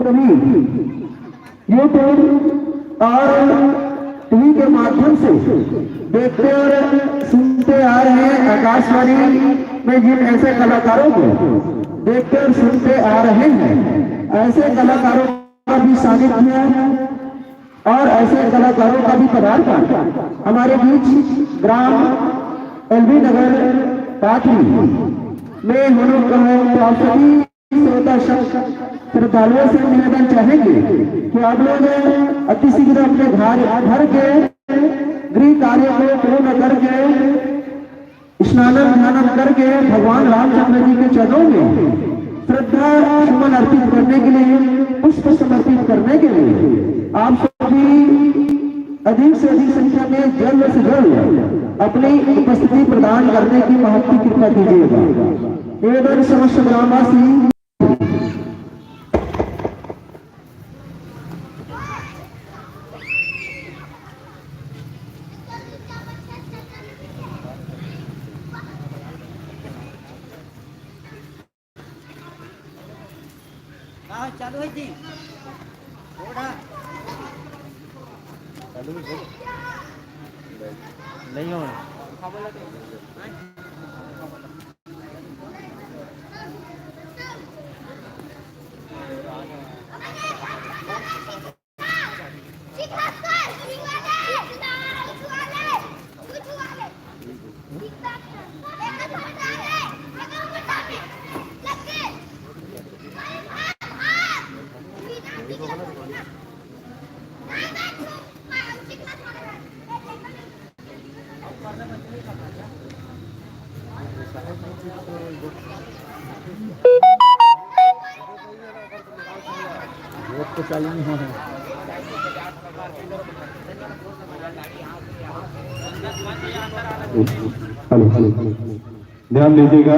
मित्र भी यूट्यूब और टीवी के माध्यम से देखते और सुनते आ रहे हैं। आकाशवाणी में जिन ऐसे कलाकारों को देखते और सुनते आ रहे हैं, ऐसे कलाकारों का भी सानिध्य और ऐसे कलाकारों का भी पदार्पण हमारे बीच ग्राम एलबी नगर पाथरी में होने का है। तो आप सभी श्रोता श्रद्धालुओं से निवेदन चाहेंगे कि आप लोग अति शीघ्र अपने घर के गृह कार्य को पूर्ण करके स्नानम ध्यानम करके भगवान रामचंद्र जी के चरणों में श्रद्धा सुमन अर्पित करने के लिए, पुष्प समर्पित करने के लिए आप सभी अधिक से अधिक संख्या में जल्द से जल्द अपनी उपस्थिति प्रदान करने की महत्व कृपा कीजिएगा। निवेदन समस्त ग्रामवासी। चालू है जी थोड़ा चालू नहीं हो तो चालू नहीं हो रहा। हेलो ध्यान दीजिएगा,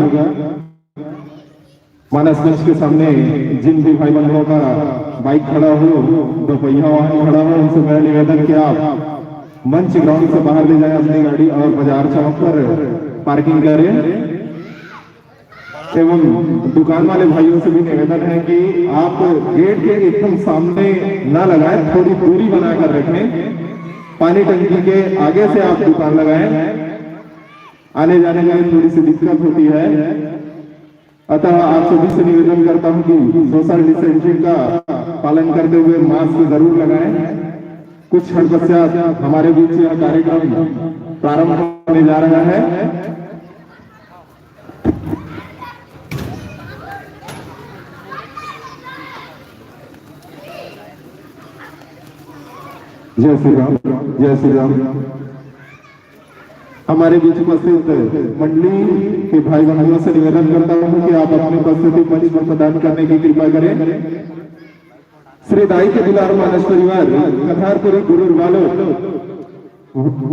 मानस मंच के सामने जिन भी भाई बंधुओं का बाइक खड़ा हो, दो पहिया वाहन खड़ा हो, उनसे मेरा निवेदन कि आप मंच ग्राउंड से बाहर ले जाएं अपनी गाड़ी और बाजार चौक पर पार्किंग करें। एवं दुकान वाले भाइयों से भी निवेदन है कि आप गेट के एकदम सामने न लगाएं, थोड़ी दूरी बनाकर रखें। पानी टंकी के आगे से आप दुकान लगाएं, आने जाने में थोड़ी सी दिक्कत होती है। अतः आप सभी से निवेदन करता हूं कि सोशल डिस्टेंसिंग का पालन करते हुए मास्क जरूर लगाएं। कुछ क्षण पश्चात हमारे बीच यह कार्यक्रम प्रारंभ होने जा रहा है। जय श्री राम, जय श्री राम। हमारे बीच उपस्थित मंडली के भाई बहनों से निवेदन करता हूं कि आप अपनी उपस्थिति मंच पर प्रदान करने की कृपा करें। श्री दाई के दुलार मानस परिवार कथारपुरी गुरुर वालों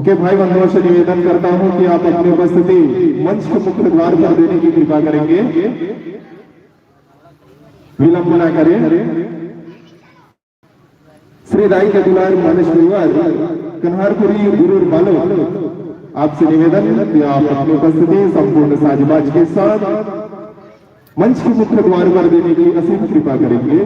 के भाई बहनों से निवेदन करता हूं कि आप अपनी उपस्थिति मंच के मुख्य द्वार पर देने की कृपा करेंगे, विलंब न करें। श्री दाई के दुलार मानस परिवार कन्हारपुरी गुरुर वालों आपसे निवेदन कि आप अपनी उपस्थिति संपूर्ण साजबाज के साथ मंच के मुख्य द्वार पर देने की असीम कृपा करेंगे।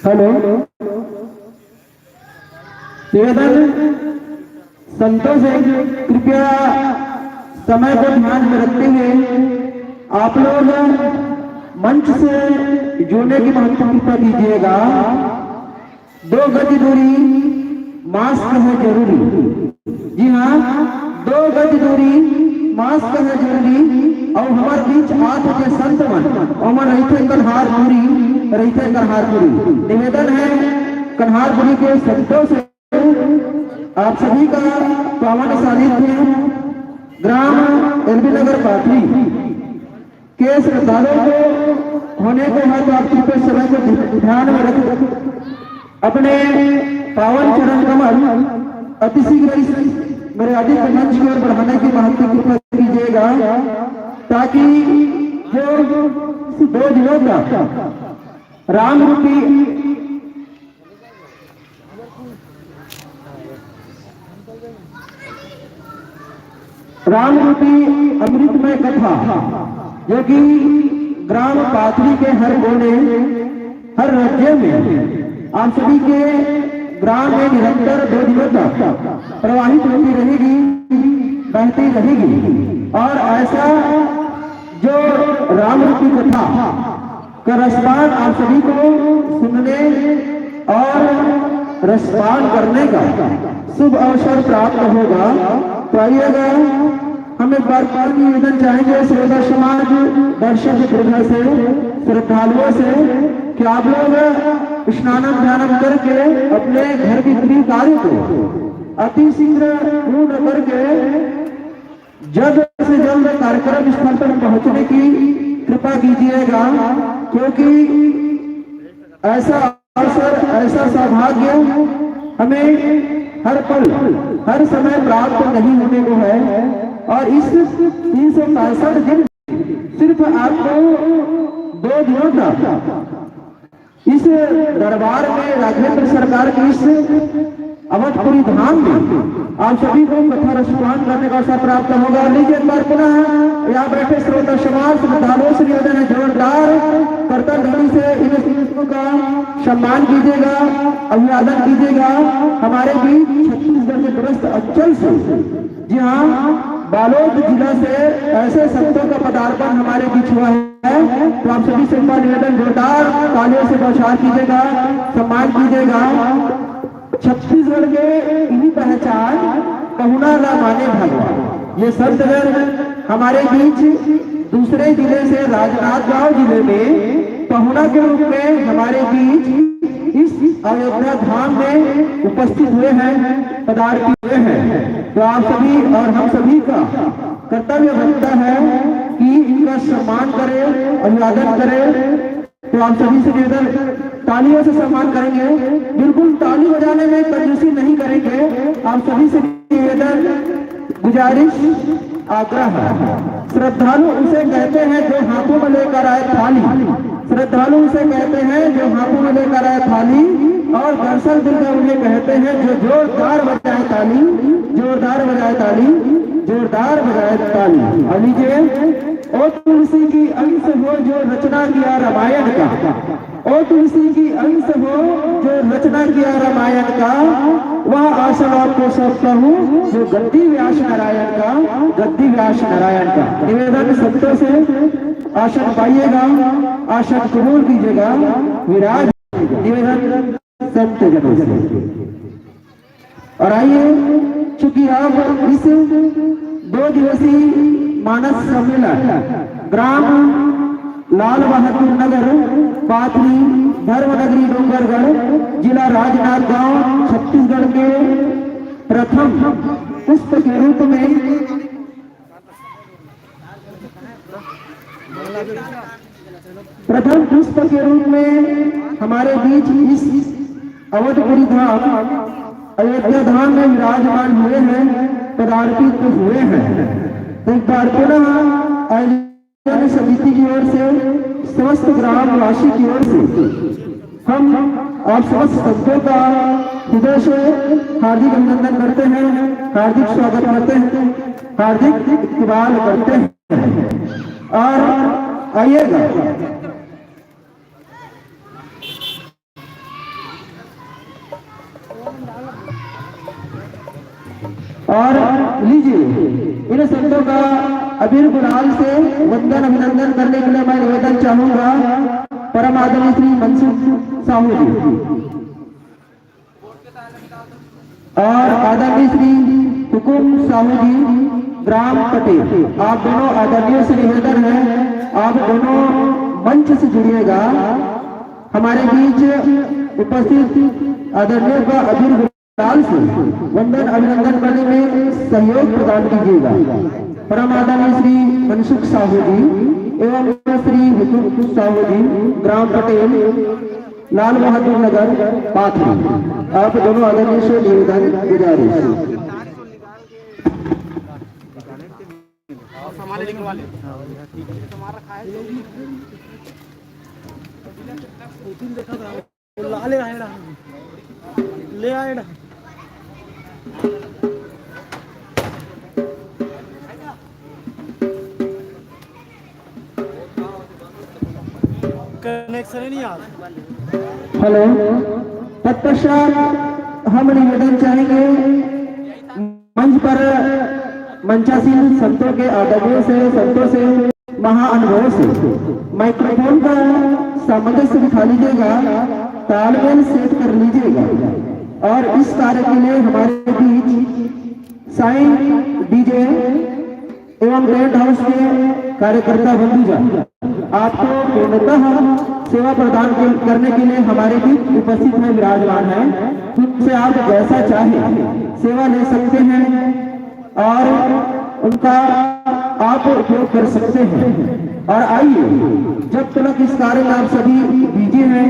हेलो, निवेदन संतों से कृपया समय को ध्यान में रखते हुए आप लोग मंच से जुड़ने की महत्व कृपया दीजिएगा। 2 गज दूरी, मास्क है जरूरी। जी हाँ, 2 गज दूरी, मास्क है जरूरी। और हमारे बीच आठ के संत मन और रहते कन्हारपुरी, रहते कन्हारपुरी। निवेदन है कन्हारपुरी के संतों से आप सभी का पावन सानिध्य ग्राम एलबी नगर पाथरी के श्रद्धालुओं को होने के बाद आप कृपया समय को ध्यान में रख अपने पावन चरण कमल अतिशीघ्र इस मर्यादित मंच की ओर बढ़ाने की महत्व कृपा कीजिएगा, ताकि जो 2 दिनों का राम रूपी अमृतमय कथा, जो कि ग्राम पाथरी के हर कोने, हर राज्य में आप सभी के ग्राम में निरंतर 2 दिनों तक प्रवाहित होती रहेगी, बहती रहेगी। और ऐसा जो राम रूपी कथा का रसपान आप सभी को सुनने और रसपान करने का शुभ अवसर प्राप्त होगा। तो आइएगा, हम एक बार और निवेदन चाहेंगे श्रोता समाज, दर्शक वृंद से, श्रद्धालुओं से कि आप लोग स्नानम ध्यानम करके अपने घर के गृह कार्य को अति शीघ्र पूर्ण करके जल्द से जल्द कार्यक्रम स्थल पर पहुंचने की कृपा कीजिएगा, क्योंकि ऐसा अवसर, ऐसा सौभाग्य हमें हर पल, हर समय प्राप्त नहीं होने को है। और इस 365 दिन सिर्फ आपको 2 दिनों तक इस दरबार में राघवेंद्र सरकार की इस अवधपुरी धाम में आप सभी को कथा रसपान करने का अवसर प्राप्त होगा। लीजिए एक बार पुनः यहाँ बैठे श्रोता समाज, श्रद्धालुओं से निवेदन है, जोरदार करतल ध्वनि से इन शिक्षकों का सम्मान कीजिएगा, अभिवादन कीजिएगा। हमारे बीच छत्तीसगढ़ के दूरस्थ अंचल से, जी हाँ, बालोद जिला से ऐसे संतों का पदार्पण हमारे बीच हुआ है। तो आप सभी से निवेदन, जोरदार तालियों से बौछार कीजिएगा, सम्मान कीजिएगा। छत्तीसगढ़ के इन्हीं पहचान कहुना न माने भगवान, ये संतगण हमारे बीच दूसरे जिले से, राजनांदगांव जिले में पहुना के रूप में हमारे बीच इस अयोध्या धाम में उपस्थित हुए हैं, पधार्पित हुए हैं। तो आप सभी और हम सभी का कर्तव्य बनता है कि इनका सम्मान करें, अभिवादन करें। तो आप सभी से निवेदन, तालियों से सम्मान करेंगे, बिल्कुल ताली बजाने में कंजूसी नहीं करेंगे। आप सभी से निवेदन, गुजारिश, आग्रह। श्रद्धालु उसे कहते हैं जो हाथों में लेकर आए थाली, श्रद्धालु उसे कहते हैं जो हाथों में लेकर आए थाली, और दर्शन दिल उन्हें कहते हैं जो जोरदार बजाए ताली, जोरदार बजाए ताली, जोरदार बजाए ताली। और लीजिए, ओ तुलसी की अंश हो जो रचना किया रामायण का, ओ तुलसी की अंश हो जो रचना किया रामायण का, वह आसन आपको सौंपता हूँ जो गद्दी व्यास नारायण का, गद्दी व्यास नारायण का। निवेदन संतों से आसन पाइएगा, आसन कबूल कीजिएगा, विराज। निवेदन संत जनों से। और आइए, चूंकि आप इस 2 दिवसीय मानस सम्मेलन ग्राम लाल बहादुर नगर, पाथरी, धर्मनगरी, डोंगरगढ़, जिला राजनांदगांव, छत्तीसगढ़ के प्रथम पुष्प के रूप में हमारे बीच इस अवधपुरी धाम, अयोध्या धाम में विराजमान हुए हैं, पदार्पित हुए हैं। तो एक बार पुनः आयोजन समिति की ओर से, समस्त ग्रामवासी की ओर से हम आप समस्त संतों का हृदय से हार्दिक अभिनंदन करते हैं, हार्दिक स्वागत करते हैं, हार्दिक इकबाल करते हैं। और आइएगा, और लीजिए, इन संतों का अबीर गुलाल से वंदन अभिनंदन करने के लिए मैं निवेदन चाहूंगा परम आदरणीय श्री मनसुख साहू जी और आदरणीय श्री हुकुम साहू जी, ग्राम पटेल। आप दोनों आदरणीय से निवेदन है, आप दोनों मंच से जुड़िएगा। हमारे बीच उपस्थित आदरणीय का अबीर गुलाल से वंदन अभिनंदन करने में सहयोग प्रदान कीजिएगा। परम आदरणीय श्री मनसुख साहू जी एवं श्री हुकुम साहू जी, ग्राम पटेल, लाल बहादुर नगर, पाथरी। आप दोनों आदरणीय से निवेदन गुजारिश। ले आए ना कनेक्शन ही नहीं आ रहा। हेलो, तत्पश्चात हम निवेदन चाहेंगे मंच पर मंचासीन संतों के आदरणीय से, संतों से, महाअनुभव से माइक्रोफोन का सामंजस्य बिठा लीजिएगा, तालमेल सेट कर लीजिएगा और इस कार्य के लिए हमारे बीच साइन डीजे एवं टेंट हाउस के कार्यकर्ता बंधुजन आपको पूर्णतः सेवा प्रदान करने के लिए हमारे बीच उपस्थित में विराजमान है। उनसे आप जैसा चाहे सेवा ले सकते हैं और उनका आप उपयोग कर सकते हैं। और आइए, जब तक इस कार्य में आप सभी बिजी हैं,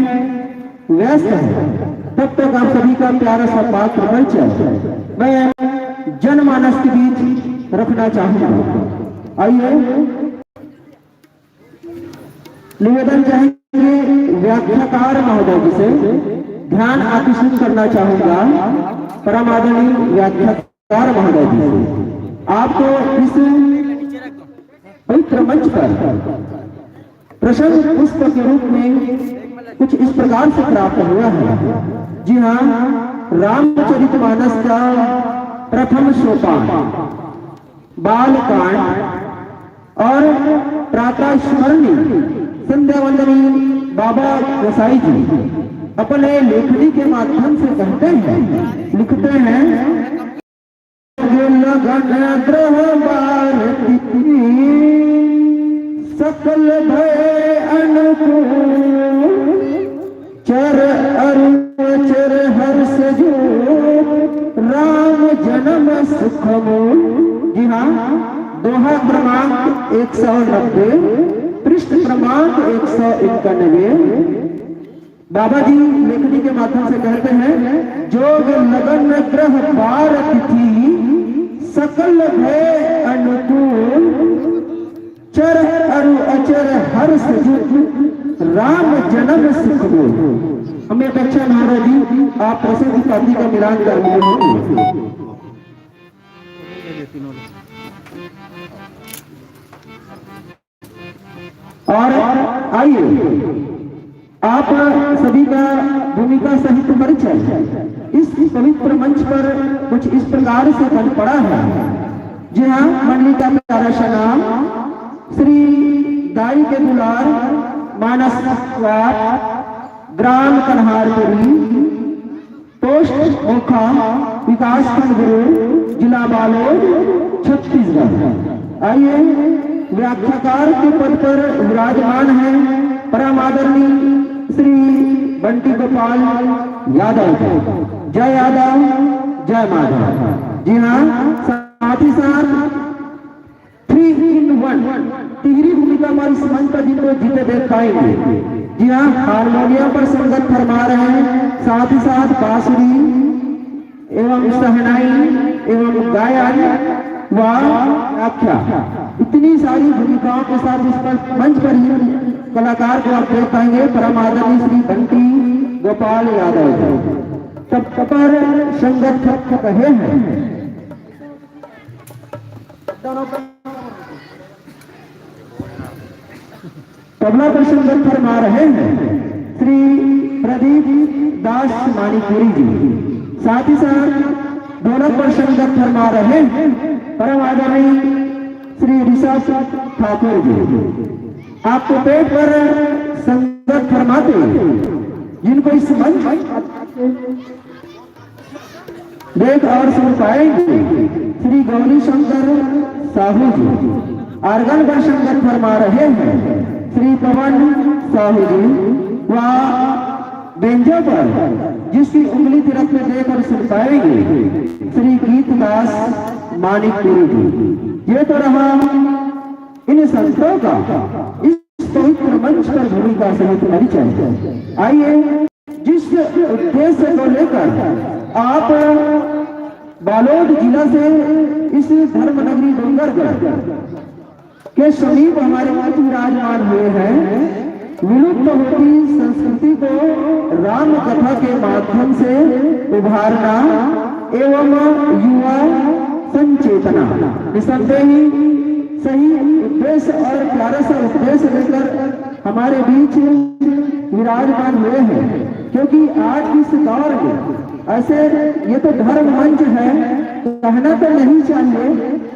व्यस्त हैं, तब तक आप सभी का प्यारा सा पात्र परिचय मैं जनमानस के बीच रखना चाहूंगा। आइए, निवेदन चाहेंगे व्याख्याकार महोदय जी से, ध्यान आकर्षित करना चाहूंगा परम आदरणीय व्याख्याकार महोदय जी से। आपको इस पवित्र मंच पर प्रशंस पुष्प के रूप में कुछ इस प्रकार से प्राप्त हुआ है। जी हाँ, रामचरितमानस का प्रथम सोपान बालकांड और प्रातः स्मरणी संध्या वंदनी बाबा गोसाई जी अपने लेखनी के माध्यम से कहते हैं, लिखते हैं, लगन ग्रह भारती सकल भय अनुकूल चर अरुचर हर्ष जो राम जन्म सुखमूल। जी हाँ, दोहा क्रमांक 190, पृष्ठ क्रमांक 191। बाबा जी लेखनी के माध्यम से कहते हैं, जोग लगन ग्रह भारत थी सकल भय अनुकूल चर अरु अचर हर्ष जो राम जन्म सुखमूल। हमें अपेक्षा महाराज जी आप प्रसिद्ध कांति का मिलान कर लिए होंगे। और आइए, आप सभी का भूमिका सहित परिचय इस पवित्र मंच पर कुछ इस प्रकार से बन पड़ा है। जी हाँ, मंडली का प्यारा सा नाम श्री दाई के दुलार मानस ग्राम कन्हारपुरी, पोस्ट ओखा, विकास खंड गुरु, जिला बालोद, छत्तीसगढ़। आइए, व्याख्याकार के पद पर विराजमान है परम आदरणीय श्री बंटी गोपाल यादव। जय यादव, जय माधव। जी हाँ, साथ ही साथ 3 in 1 तिहरी भूमिका पर इस मंच पर जिनको जीते देख पाएंगे। जी हाँ, हारमोनियम पर संगत फरमा रहे हैं, साथ ही साथ बांसुरी एवं सहनाई एवं गायन व व्याख्या, इतनी सारी भूमिकाओं के साथ इस पर मंच पर ही कलाकार को आप देख पाएंगे परम आदरणीय श्री बंटी गोपाल यादव। तब पर संगत कहे हैं, तबला पर संगत फरमा रहे हैं श्री प्रदीप दास मानीपुरी जी। साथ ही साथ ढोलक पर संगत फरमा रहे हैं परम आदरणीय श्री ऋषभ ठाकुर जी। आपको पेट पर संगत फरमाते जिनको इस मंच देख और सुन पाएंगे श्री गौरी शंकर साहू जी। आर्गन पर संगत फरमा रहे हैं श्री पवन साहू जी व बेंजो पर जिसकी उंगली तिरक में देकर सुन पाएंगे श्री गीतदास मानिकपुरी जी। ये तो रहा इन संतों का इस पवित्र मंच पर भूमिका सहित परिचय। आइए जिस उद्देश्य को लेकर आप बालोद जिला से इस धर्म नगरी डोंगरगढ़ के समीप हमारे मंच विराजमान हुए हैं, विलुप्त होती संस्कृति को राम कथा के माध्यम से उभारना एवं युवा संचेतना, निसंदेह ही सही उद्देश्य और प्यारा सा उद्देश्य लेकर हमारे बीच विराजमान हुए हैं। क्योंकि आज इस दौर में ऐसे, ये तो धर्म मंच है, कहना तो नहीं चाहिए,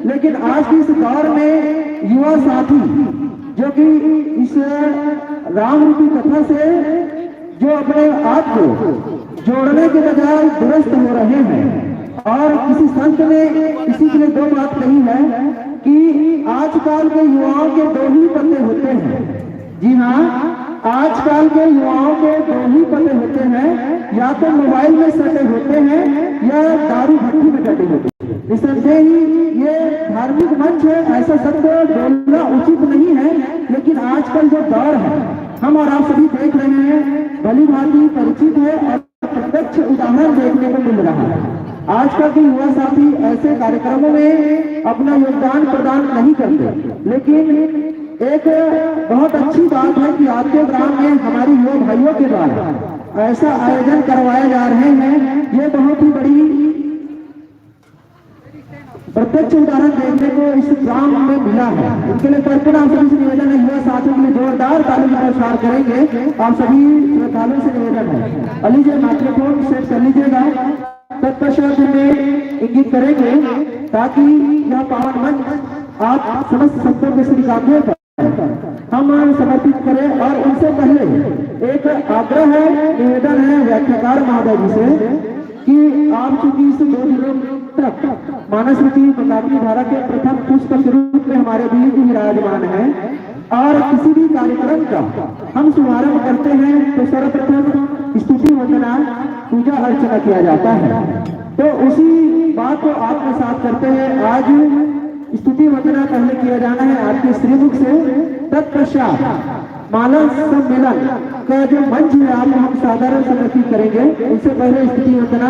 लेकिन आज की इस दौर में युवा साथी जो कि इस राम रूपी कथा से जो अपने आप को जोड़ने के बजाय दुरुस्त हो रहे हैं। और किसी संत ने इसी के लिए दो बात कही है कि आजकल के युवाओं के दो ही पत्ते होते हैं। जी हाँ, आजकल के युवाओं के दो ही पत्ते होते हैं, या तो मोबाइल में सटे होते हैं या दारू भट्टी में डटे होते हैं। निसंदेह ही ये धार्मिक मंच है, ऐसा सबको बोलना उचित नहीं है, लेकिन आजकल जो दौर है हम और आप सभी देख रहे हैं, भली भांति परिचित है और प्रत्यक्ष उदाहरण देखने को मिल रहा है। आजकल के युवा साथी ऐसे कार्यक्रमों में अपना योगदान प्रदान नहीं करते, लेकिन एक बहुत अच्छी बात है कि आपके ग्राम में हमारी युवा भाइयों के द्वारा ऐसा आयोजन करवाए जा रहे हैं। ये बहुत ही बड़ी प्रत्यक्ष उदाहरण देखने को इस ग्राम में मिला है। उनके लिए कल्पना आप सभी से निवेदन है, युवा साथियों के लिए जोरदार ताली का प्रसार करेंगे। आप सभी श्रोताओं से निवेदन है, अलीजिए माइक्रोफोन सेट कर लीजिएगा, तत्पश्चात में इंगित करेंगे ताकि यह पावन मंच आप समस्त संतों के श्री कामों पर हम समर्पित करें। और उनसे पहले एक आग्रह है, निवेदन है व्याख्याकार महोदय जी से कि आप चूंकि इस 2 दिनों तक मानसरुचि मंदाकिनी धारा के प्रथम पुस्तक के रूप में हमारे बीच विराजमान है और किसी भी कार्यक्रम का हम शुभारंभ करते हैं तो सर्वप्रथम स्तुति वंदना पूजा अर्चना किया जाता है। तो उसी बात को आपके साथ करते हैं आज स्तुति वंदना पहले किया जाना है आपके श्रीमुख से, तत्पश्चात मानस सम्मेलन का जो मंच है आपको हम साधारण समर्पित करेंगे। उससे पहले स्तुति वंदना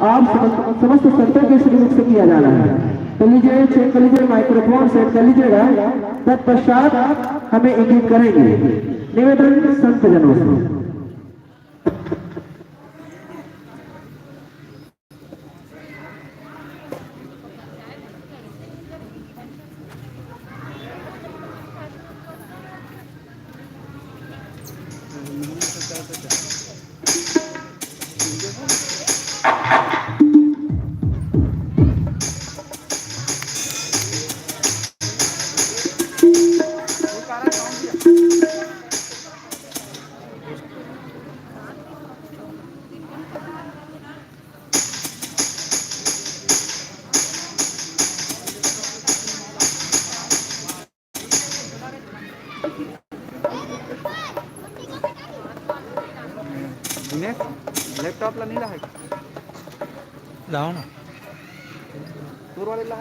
आप समस्त संतों के श्रीमुख से किया जाना है। तो लीजिए, चेक कर लीजिए, माइक्रोफोन सेट कर लीजिएगा, तत्पश्चात हमें इंगित करेंगे। निवेदन संत जनों से। लॅपटॉपला नेला आहे जाऊ ना दूरवालीला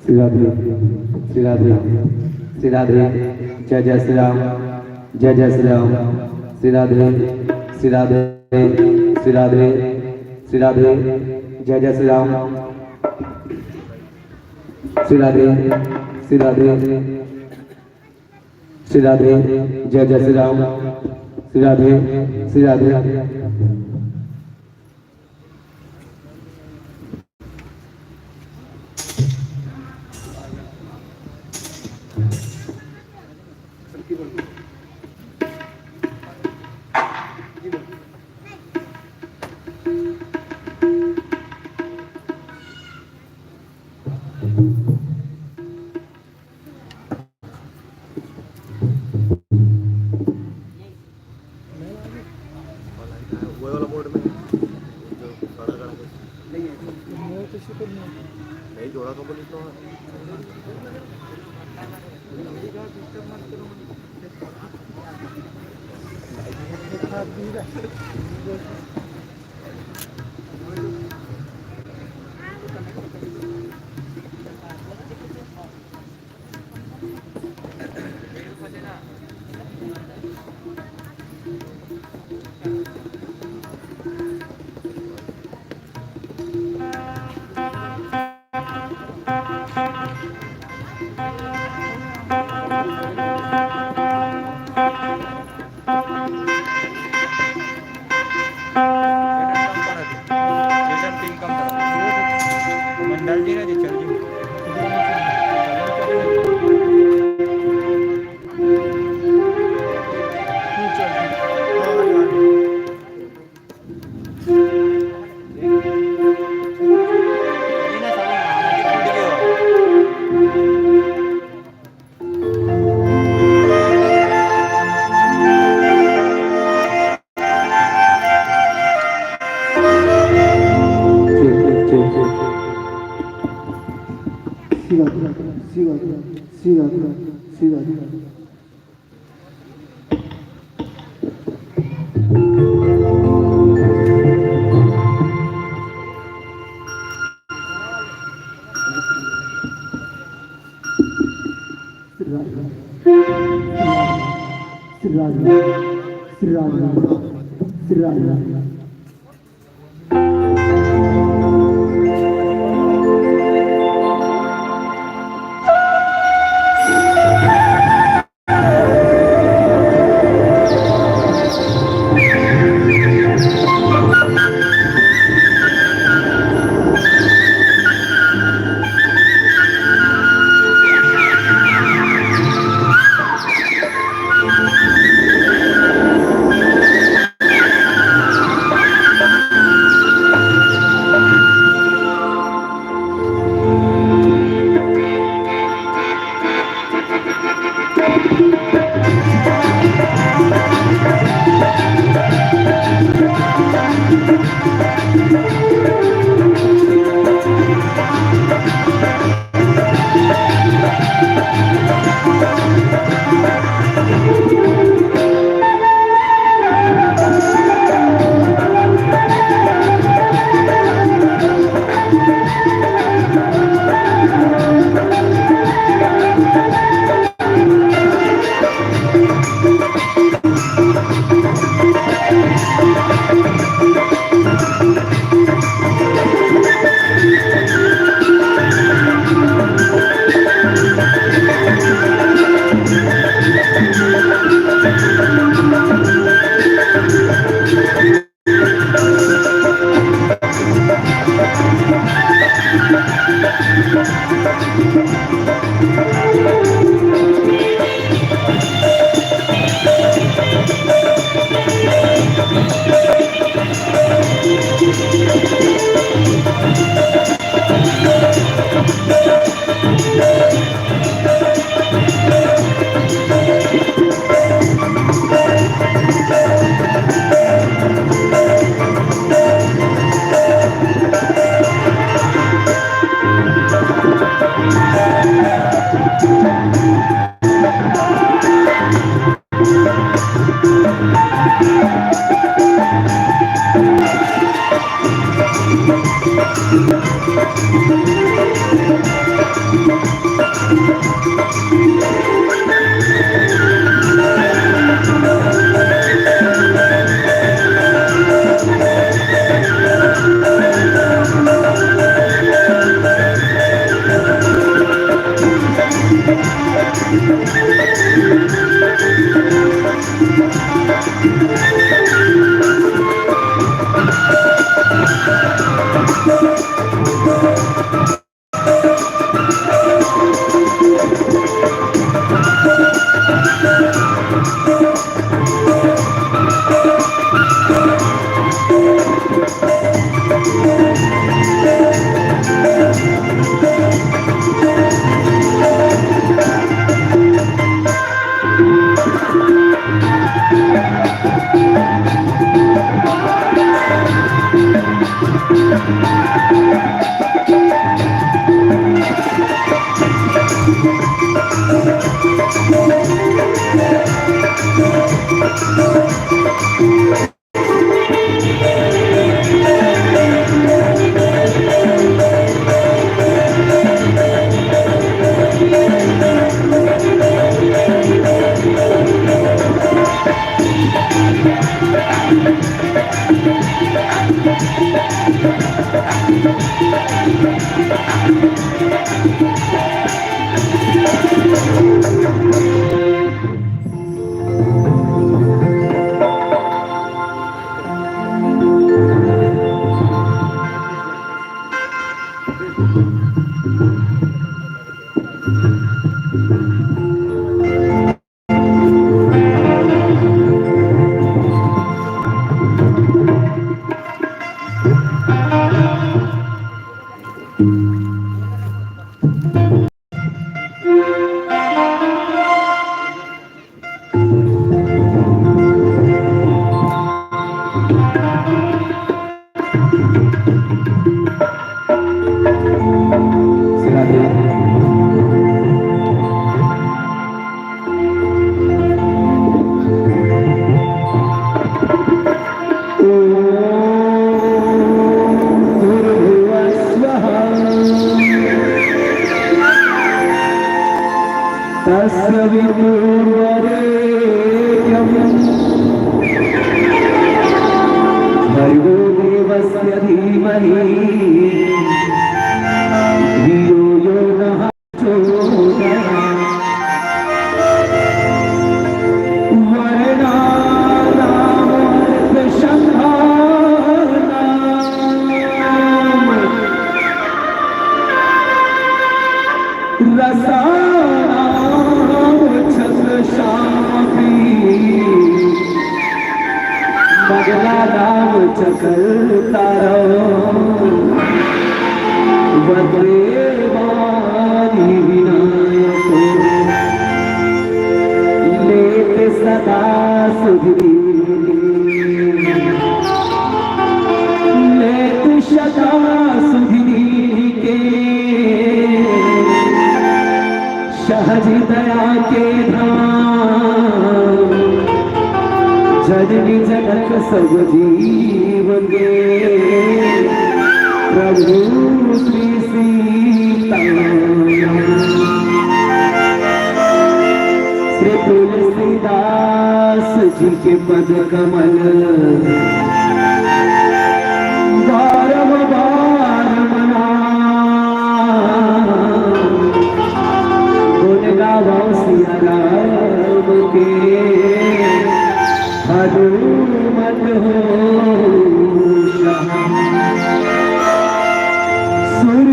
श्री राधे श्री राधे श्री राधे जय जय श्री राम जय जय श्री राम श्री राधे श्री राधे श्री राधे श्री राधे जय जय श्री राम श्री राधे श्री राधे श्री राधे जय जय श्री राम श्री राधे श्री राधे भर्गो देवस्य धीमहि धियो यो नः प्रचोदयात्। मगला नाम चकरता वंदे वाणी विनायको लेत सदा सुधरी लेत सदा सुधरी के सहज दया के धाम जननी जनक सब जीव गे प्रभु श्री सीताराम। श्री तुलसीदास जी के पद कमल बारम बार मना गुण गावा सिया राम के हनुमत हो सुर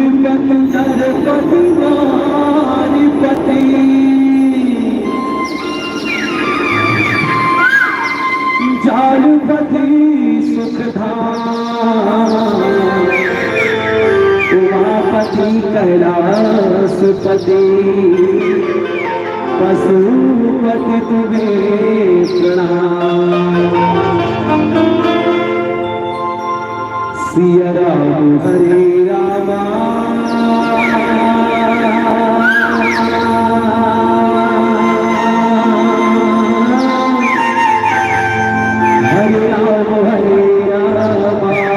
कैलाशपति पशुपति तुम्हें प्रणाम। सिया राम हरे रामा हरे राम हरे रामा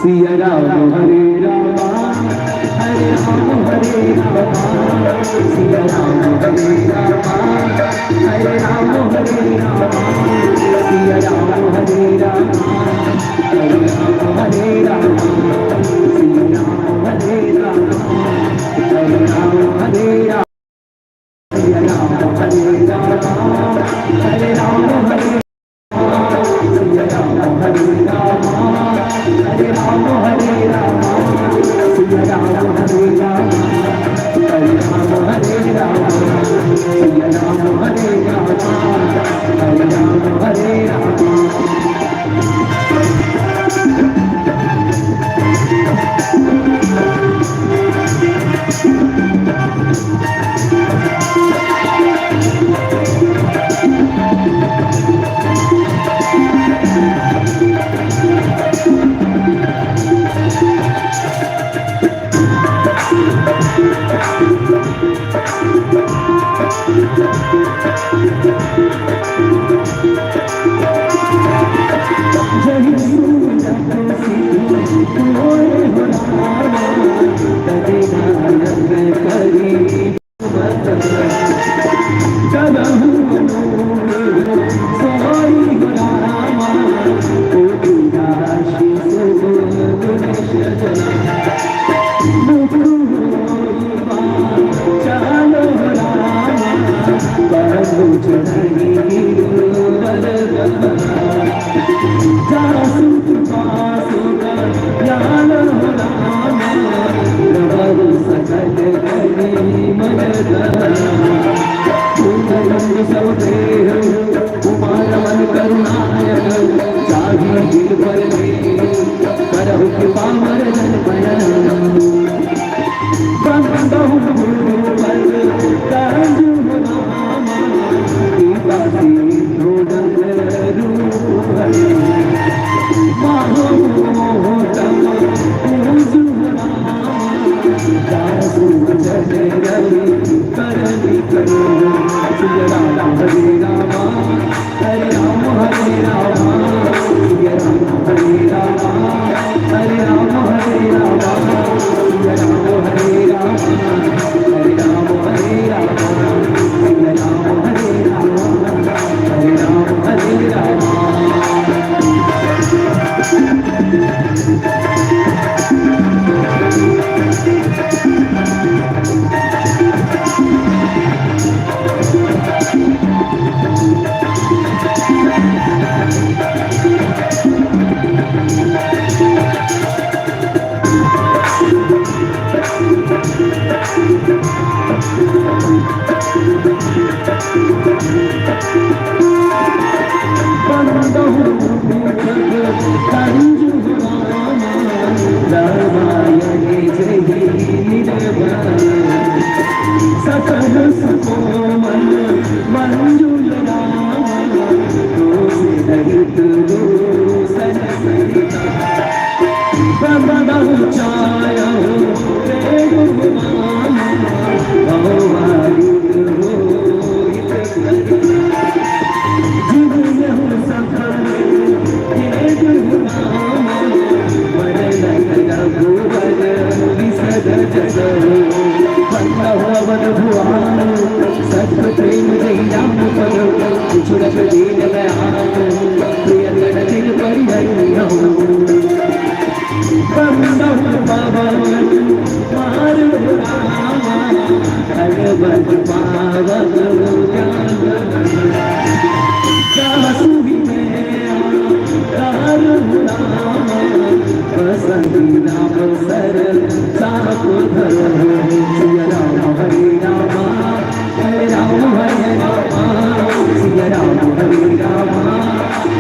सिया राम हरे रामा हरे राम हरे रामा सिया राम हरे रामा हरे राम हरे रामा सिया राम हरे रामा हरे राम हरे रामा सिया राम हरे रामा हरे राम हरे रामा सिया राम हरे रामा हरे राम हरे सिया राम हरे रामा हरे राम हरे रामा सिया राम हरे रामा हरे राम हरे रामा सिया राम हरे रामा हरे राम हरे Rama.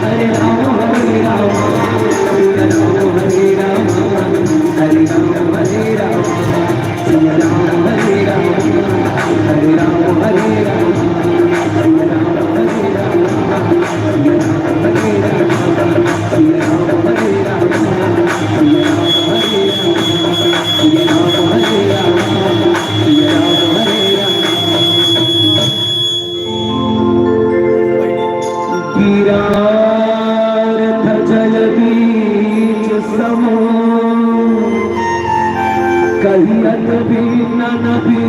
Hare Rama, Hare Rama, Rama Rama, Hare Rama. समो कहियत भी नबी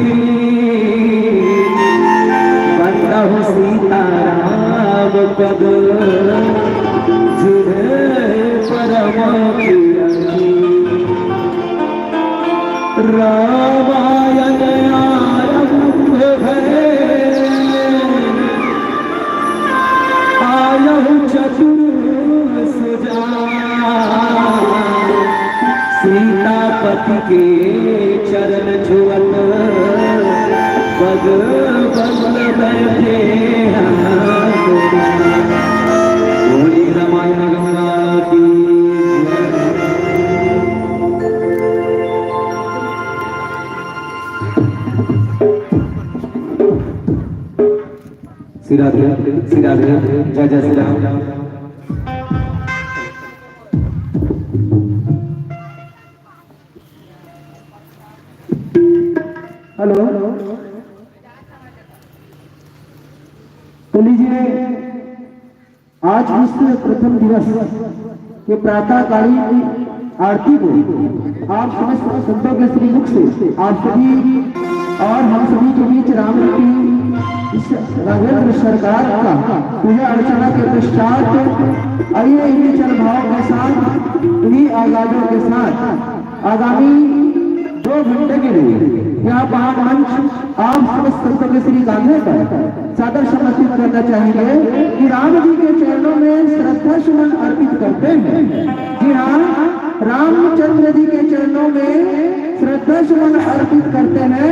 बंदा हो सीताराम पद जुड़े परम रामायण आरंभ है आयु चतुर सुजा सीतापति के चरण छुअत पग बदल बैठे बोली रामायण गंगा की श्री राधे जय जय श्री राम। हेलो तो लीजिए आज विश्व प्रथम दिवस के प्रातःकालीन आरती को आप समस्त संतों के श्री मुख से आप सभी और हम सभी के बीच राम की इस राघवेंद्र सरकार का पूजा अर्चना के पश्चात आइए इन्हीं चल भाव के साथ इन्हीं आगाजों के साथ आगामी 2 घंटे के लिए यहाँ पावन मंच आप समस्त संतों के श्री कांधे पर सादर समर्पित करना चाहेंगे कि राम जी के चरणों में श्रद्धा सुमन अर्पित करते हैं। जी हाँ, रामचंद्र जी के चरणों में श्रद्धा सुमन अर्पित करते हैं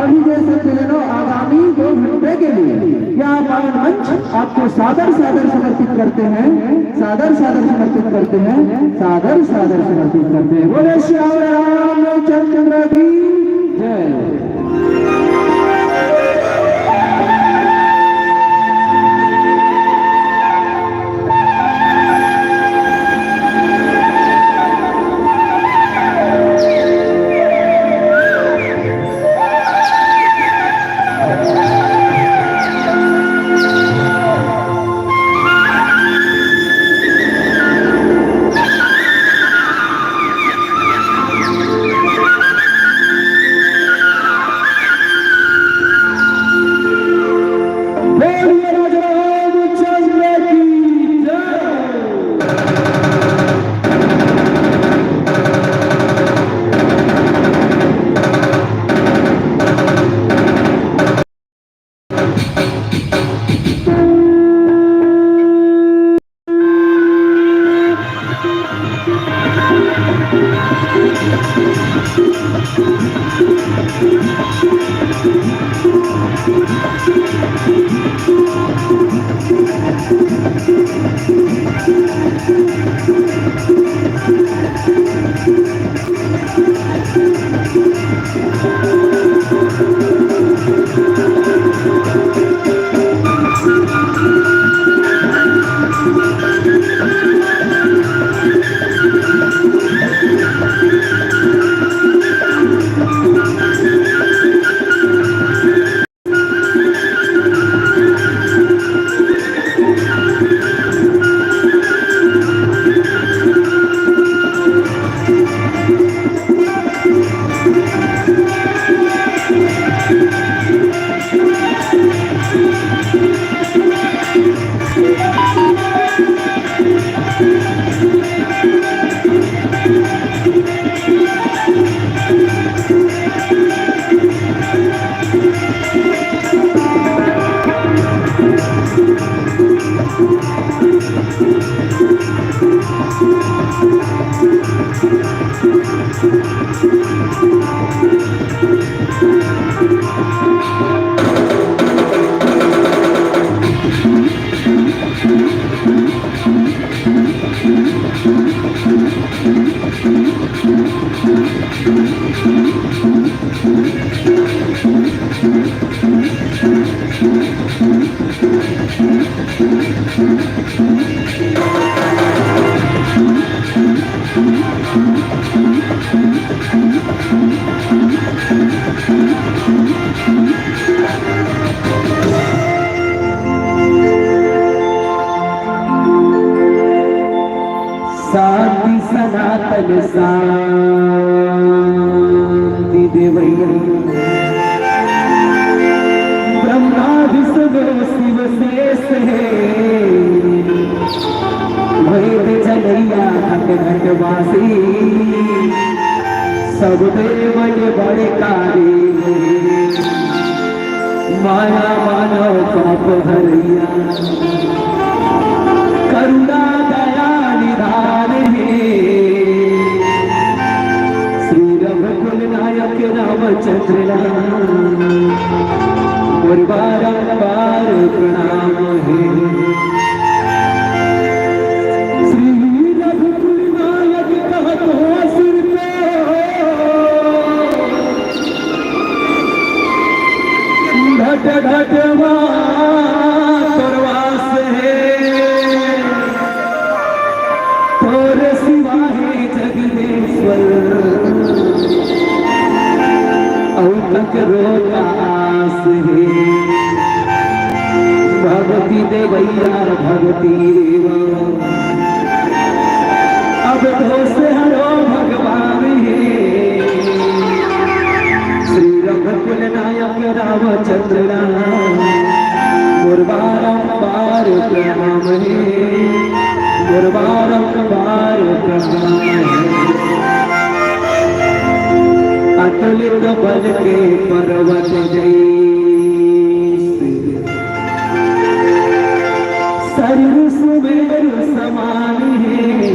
और जैसे चरणों आगामी 2 घंटे के लिए यहाँ पावन मंच आपको सादर समर्पित करते हैं, सादर समर्पित करते हैं, सादर समर्पित करते हैं। बोले श्याम रामचंद्र की जय। सनातन शांति देवैया ब्रह्मा विष्णु शिव शेष है वेद जनैया घट घट वासी सब देव बड़े कारी माया मानव पाप हरिया करुणा दया निधान है श्री रघुकुल नायक रामचंद्र और बारंबार प्रणाम है श्री रघुकुल नायक कहतो सिर पे घट घट प्रवास है तोर सिवा है जगदीश्वर औतक रोदास है भगवती देवैया भगवती देवा अब दोष हरो भगवान है श्री रघुकुल नायक रामचंद्र बारंबार प्रणाम है बारंबार प्रणाम है अतुलित बल के पर्वत जैसे शरीर सुमेर समान है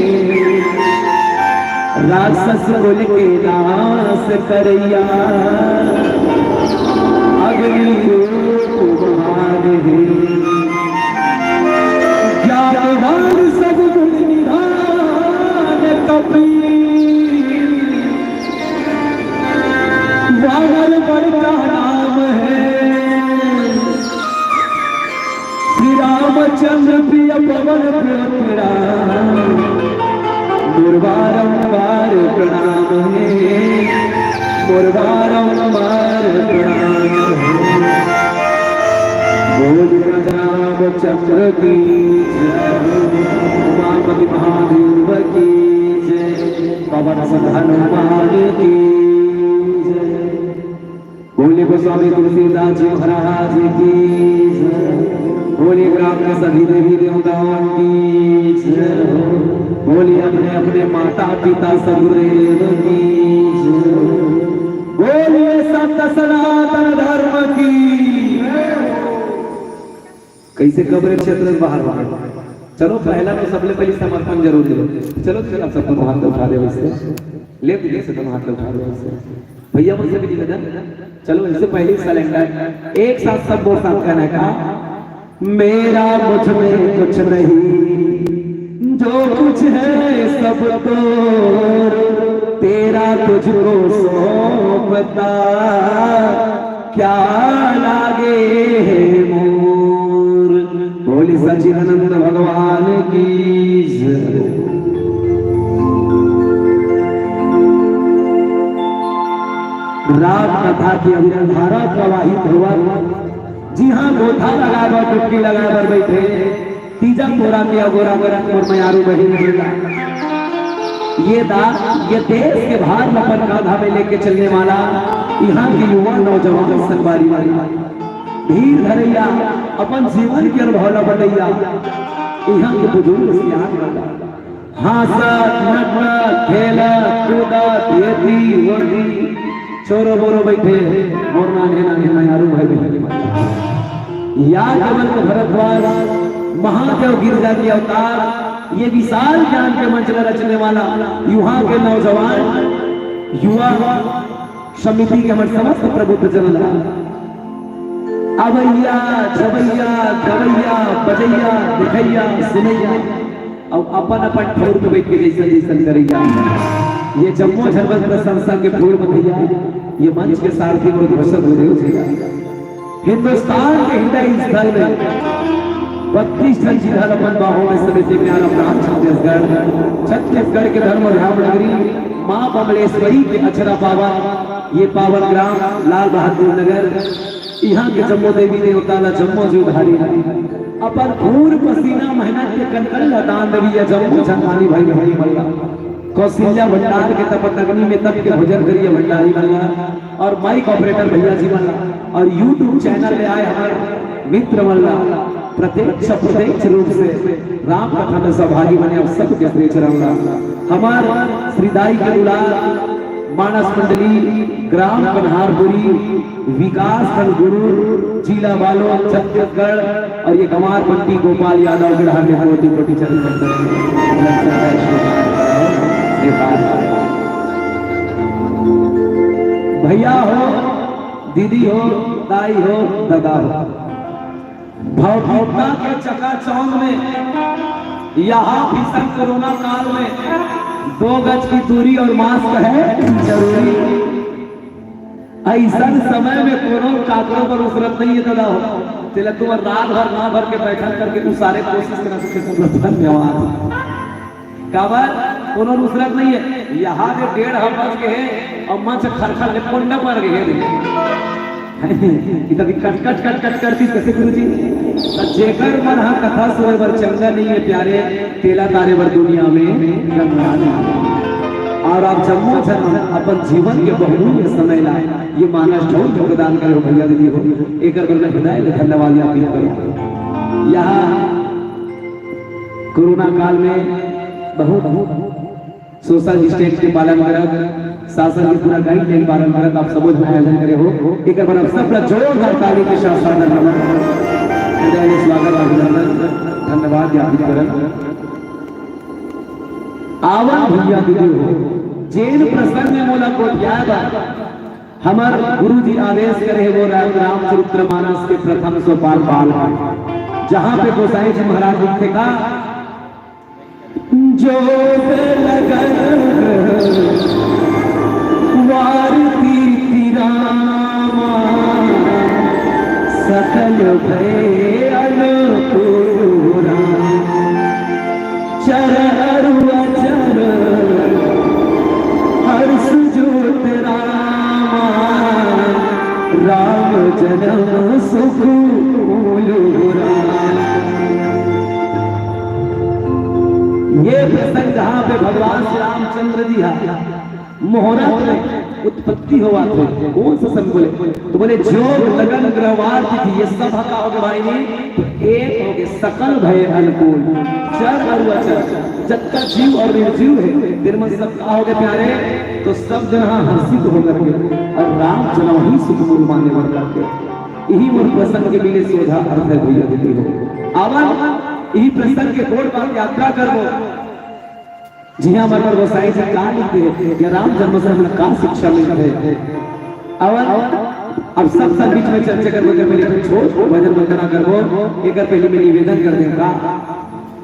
राक्षस कुल के नाश करैया अग्नि रूप महान है ज्ञानवान सब गुण निधान कपी वानर बड़का नाम है श्री रामचंद्र प्रिय पवन प्रिय बारंबार प्रणाम है बारंबार प्रणाम है बोल रामचंद्र की जय उमापति महादेव की जय पवन हनुमान की जय बोले गोस्वामी तुलसीदास जी महाराज की जय बोले ग्राम के सभी देवी देवताओं की जय बोलिए अपने अपने माता पिता सदगुरुदेव की बोलिए सत्य सनातन धर्म की कैसे कब्र क्षेत्र में बाहर चलो पहला तो सबसे पहले समर्पण जरूर दो चलो चलो सबको हाथ उठा दे वैसे ले दीजिए सबको हाथ उठा दे वैसे भैया मुझसे भी दीजिए चलो इससे पहले सिलेंडर एक साथ सब बोल साथ कहना का मेरा मुझ में कुछ नहीं जो कुछ है सब तो तेरा तुझको सौंपता क्या लागे मोर बोली सच्चिदानंद भगवान की जय रात कथा की अंदर धारा प्रवाहित हुआ जी हाँ गोथा लगाकर डुबकी लगाकर बैठे तीजा कोरा किया गोरा गोरा और मयारू बहिन ये देश के भार पर कांधा में लेके चलने वाला यहाँ के युवा नौजवान संगवारी धीर धरैया अपन जीवन के अनुभव बढ़ैया यहाँ के बुजुर्ग हंसत नटत खेलत कूदत येती वर्दी छोरो बोरो बैठे मोर नाने नाने मयारू भाई या केवल भरद्वाज महादेव गिरजा की अवतार ये विशाल ज्ञान के मंच में रचने वाला युवा के नौजवान युवा समिति के हमारे समस्त प्रबुद्ध जन अवैया छवैया गवैया बजैया दिखैया सुनैया और अपन अपन ठोर पे बैठ के जैसा जैसा करैया ये जम्मू झरबत संस्था के फूल भैया ये मंच के सारथी और घोषक हो रहे हो हिंदुस्तान के हृदय स्थल में 32 जन जिधर अपन बाहों में समेटे प्यारा प्रांत छत्तीसगढ़ के धर्म धाम नगरी मां बमलेश्वरी के अक्षरा पावा ये पावन ग्राम लाल बहादुर नगर यहाँ के जम्मू देवी देवता जम्मू जुधारी अपन पूर्ण पसीना मेहनत के कनकन दान देवी जम्मू झंखानी भाई भाई भैया कौशल्या भंडार के तपतग्नि में तब के भोजन करिए भंडारी बनना, और माइक ऑपरेटर भैया जी बनना, और यूट्यूब चैनल में आए हमारे मित्र बनना, प्रत्यक्ष रूप से राम कथा में सहभागी बने, अब सब के प्रिय चरणा हमार श्रीदाई के दुलार मानस मंडली ग्राम कन्हारपुरी विकास खंड गुरु जिला बालो छत्तीसगढ़, और ये कमार पंटी गोपाल यादव गढ़ा में कोटि कोटि चरण करते भैया हो, दीदी हो, दाई हो, दादा हो, भावना के चकाचौंध में यहाँ भीषण कोरोना काल में 2 गज की दूरी और मास्क है जरूरी। ऐसा समय में कोनो काकरों पर उसरत नहीं है दादा हो, तिलक तुम रात भर ना भर के बैठन करके तू सारे कोशिश करना सकते। धन्यवाद काबर कोनो उसरत नहीं है, यहाँ के 1.5 बज के है और मंच खरखर ले कोंडा पर गए इधर कट कट कट कट करती कैसे गुरुजी जेकर मन हा कथा सुने बर चंगा नहीं है प्यारे, तेला तारे बर दुनिया में रंगा नहीं। और आप जम्मू जन्म अपन जीवन के बहुमूल्य समय लाए, ये मानस ढोल योगदान करे हो भैया दीदी हो, एक हृदय धन्यवाद याद करो। यहाँ कोरोना काल में बहुत सोशल डिस्टेंस के पालन करत, शासन के पूरा गाइडलाइन पालन करत, आप सब आयोजन करे हो, एक बार आप सब जोरदार ताली के साथ स्वागत अभिनंदन धन्यवाद याद करत। आवन भैया दीदी हो, जेन प्रसंग में मोला कोठिया हमार गुरु जी आदेश करे वो रामचरितमानस के प्रथम सोपान पाल, जहाँ पे गोसाई जी महाराज लिखे का जो वारती रामा सकल भय अनुपूरा चर अचर हर्ष जोत रामा राम जन्म सुख ये प्रसंग जहाँ पे भगवान श्री रामचंद्र जी मुहूर्त में उत्पत्ति हुआ थे, कौन सा समय बोले तो बोले जो लगन ग्रहवार थी, ये सब हका हो गए भाई नहीं तो एक हो गए सकल भय अनुकूल चर और अचर, जब तक जीव और निर्जीव है निर्मल सब का हो गए प्यारे, तो सब जहाँ हर्षित होकर के और राम जन्म ही सुखमूल मानने वर करके, यही मूल प्रसंग के मिले सोझा अर्थ है भैया दीदी हो। आवाज यही प्रसंग के बोर्ड पर यात्रा करो, जी हाँ हमारे गोसाई जी कहा लिखते हैं कि राम जन्म से हमें कहा शिक्षा मिलती है। अब सब बीच में चर्चा कर छोड़ भजन वंदना करो, एक पहले में निवेदन कर देगा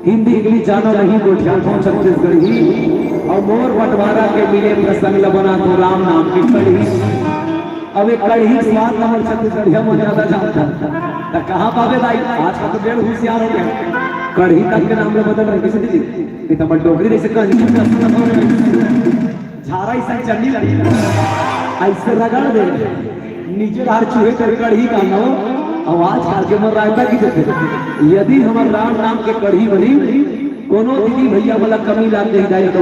हिंदी इंग्लिश जानो नहीं गोठिया छत्तीसगढ़ी, और मोर बंटवारा के मिले प्रसंग बना तो राम नाम की कड़ी। अब एक कड़ी स्वाद नंबर छत्तीसगढ़ी हम ज्यादा जानता कहाँ पावे भाई, आज का तो डेढ़ होशियार हो गया, कढ़ी तक के नाम बदल रहे किसी दीदी तो टोकरी जैसे झारा ऐसा चढ़नी लगी ऐसे रगड़ दे नीचे हार चूहे कर कढ़ी का नो आवाज करके मर रायता की देते। यदि हमार राम नाम के कढ़ी बनी कोनो दीदी भैया वाला कमी लाग नहीं जाए तो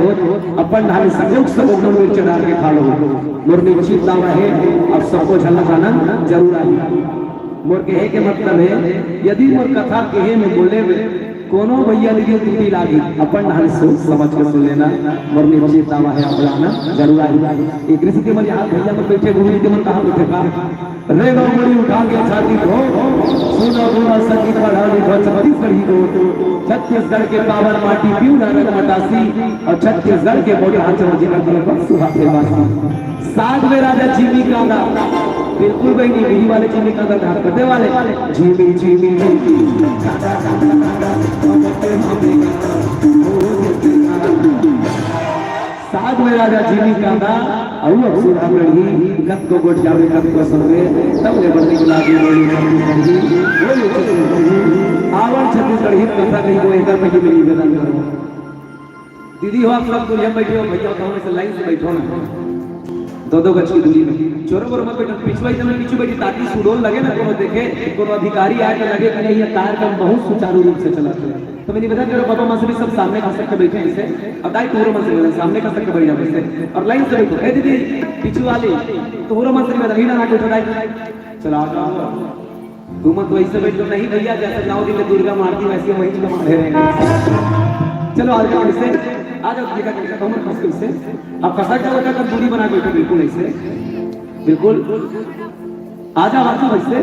अपन ढाले संयोग सब मिर्च डाल के खा लो, मोर निश्चित दावा है अब सबको झलक आनंद जरूर आई। मोर कहे के मतलब है यदि मोर कथा कहे में बोले में कोनो भैया दीदी टूटी लागी अपन ढाल सोच समझ के सुन लेना, मोर निश्चित दावा है अपना जरूर आई। एक ऋषि के मन यहाँ भैया में बैठे गुरु जी के मन कहाँ बैठे का रे गौरी उठा के छाती को सुनो गुना संगीत बढ़ा लिखो छत्तीसगढ़ी को, छत्तीसगढ़ के पावन माटी पीऊ नारक मटासी और छत्तीसगढ़ के बोटे हाथ जिला जिला सुहाते वासी। साथ में राजा झीमी कांदा बिल्कुल भाई नहीं बिही वाले झीमी कांदा ढाक करते वाले झीमी झीमी साथ में राजा झीमी कांदा और सुधा लड़ी गत को गोट जावे गत को संगे तब ले बंदी गुलाबी बोली आवन छत्तीसगढ़ी कथा कहीं को एक पैसे में निवेदन करो। दीदी हो आप सब दुनिया बैठे हो भैया तो से लाइन से बैठो ना 2-2 गज की दूरी में चोरों बरोबर बैठल पिछुआ एकदम पीछे बैठी ताकि सुडोल लगे ना कोनो देखे कोनो अधिकारी आए तो लगे कि नहीं ये कार का बहुत सुचारू रूप से चला है। तो मैंने बताया करो बाबा मंत्री सब सामने खा सकते बैठे ऐसे अब दाई पूरा मंत्री सामने खा सकते बैठ जाओ ऐसे और लाइन से बैठो ए दीदी पीछे वाली तो पूरा मंत्री में रही ना बैठो दाई चला जाओ तू मत वैसे बैठो नहीं भैया जैसे गाँव दिन में दुर्गा मारती वैसे वही चीज मारे रहेंगे। चलो आज जाओ इससे आ जाओ देखा कैसे कमर फंस गई से अब फंसा क्या होगा कब दूरी बना बैठो बिल्कुल ऐसे बिल्कुल आ जाओ वैसे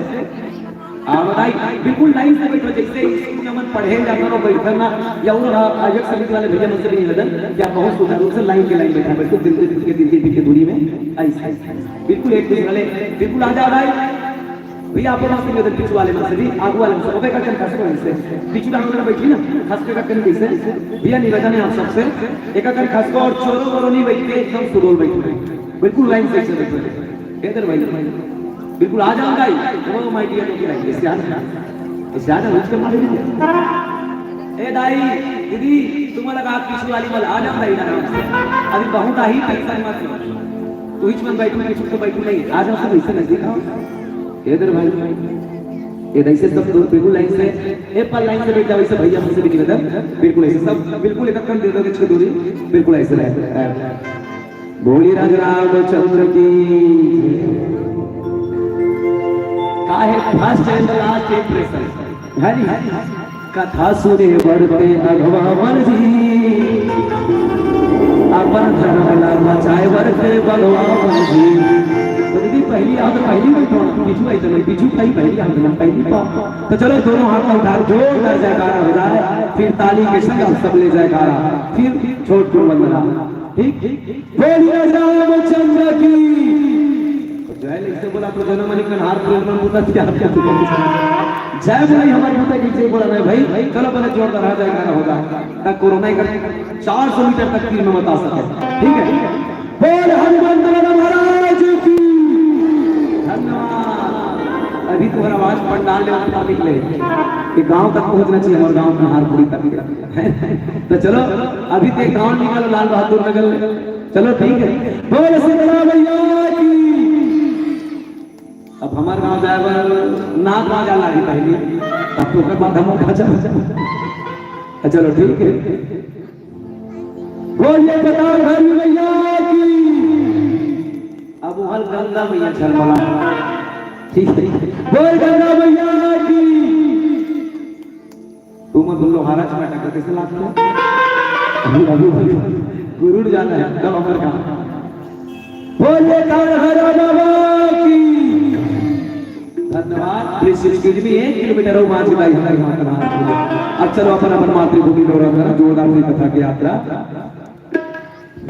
बताई बिल्कुल लाइन से बैठो जैसे स्कूल में मन पढ़े जाता हो बैठना या वो आयोजक समिति वाले भैया मुझसे भी निवेदन या बहुत सुधार रूप से लाइन के लाइन बैठा बिल्कुल दिल के दूरी में ऐसे बिल्कुल एक दूसरे वाले बिल्कुल आ जाओ भाई भैया आप लोग निवेदन पीछे वाले में से भी आगू वाले में से ओबे करके खस को ऐसे पीछे डालने बैठी ना खस के करके कैसे भैया निवेदन है आप सबसे एक कर खस को और चोरों वरों नहीं बैठ के एकदम सुडोल बैठे बिल्कुल लाइन से बैठे इधर भाई बिल्कुल आ जाओ भाई वो माय डियर लोग आएंगे इससे आ जाओ उसके मारे ए दाई दीदी तुम्हारा लगा पीछे वाली वाला आ जाओ दाई ना अभी बहुत ही पैसा मत तू हिच में बैठो मैं तो बैठू नहीं आ जाओ सब ऐसे नजदीक आओ इधर भाई ये ऐसे सब दो बिल्कुल लाइन से ए पर लाइन से बैठ जाओ ऐसे भैया मुझसे भी निवेदन बिल्कुल ऐसे सब बिल्कुल एक कम दे दोगे छह दूरी बिल्कुल ऐसे रहे बोलिए राजा रामचंद्र की काहे फर्स्ट एंड लास्ट इंप्रेशन हरी कथा सुने बढ़ते अगवावन जी अपन धर्म ला बचाए बढ़ते भगवान जी तो दीदी पहली आप पहली बैठो पीछू आई चलो पीछू पहली हम पहली तो चलो दोनों हाथ में उठा जोरदार जयकारा हो जाए फिर ताली के संग हम सब ले जयकारा फिर छोट को वंदना ठीक बोलिए रामचंद्र की जय लिखते बोला तो जनम मणि कन्हार प्रेम मुद्दा क्या जय बोली हमारी मुद्दा कैसे बोला नहीं भाई चलो पहले जोरदार आ जाएगा होगा तक कोरोना कर 400 मीटर तक तीर में बता सके ठीक है बोल हनुमान महाराज की धन्यवाद। अभी तुम्हारा आवाज पंडाल में उठा निकले कि गांव तक पहुंचना चाहिए हमारे गांव में हारपुरी तक तो चलो अभी तो गांव निकलो लाल बहादुर नगर चलो ठीक है बोल शीतला भैया की अब हमारे गांव जाए नाक आ जाला ही पहले अब तो कर बाद हम उठा चलो ठीक है बोलिए बताओ घर भैया की अब हल गंगा भैया चल बोला ठीक है बोल गंगा भैया की तुम दुल्लो हारा चमाटा करके से लाते अभी गुरुड़ जाना है तब अमर का बोलिए कान हरा बाबा की धन्यवाद। प्लीज एक्सक्यूज मी 1 किलोमीटर और मार्च भाई हमारे गांव का अब चलो अपन अपन मातृभूमि दौरा करा जोरदार से कथा की यात्रा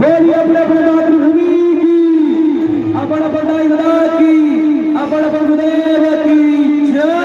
बोलिए अपने अपने मातृभूमि की अपन अपन दाई दादा की अपन अपन गुरुदेव की जय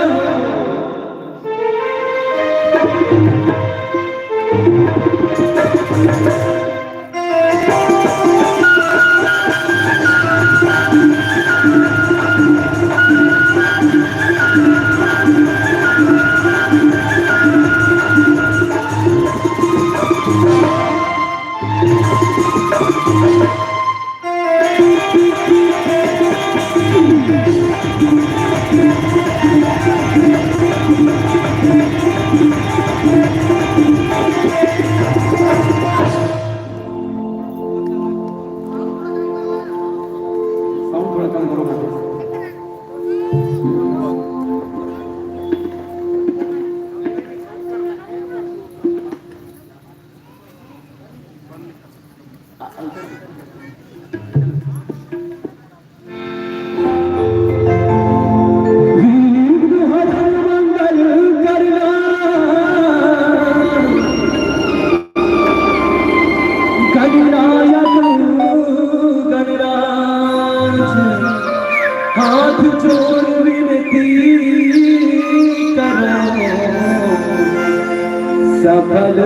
सफल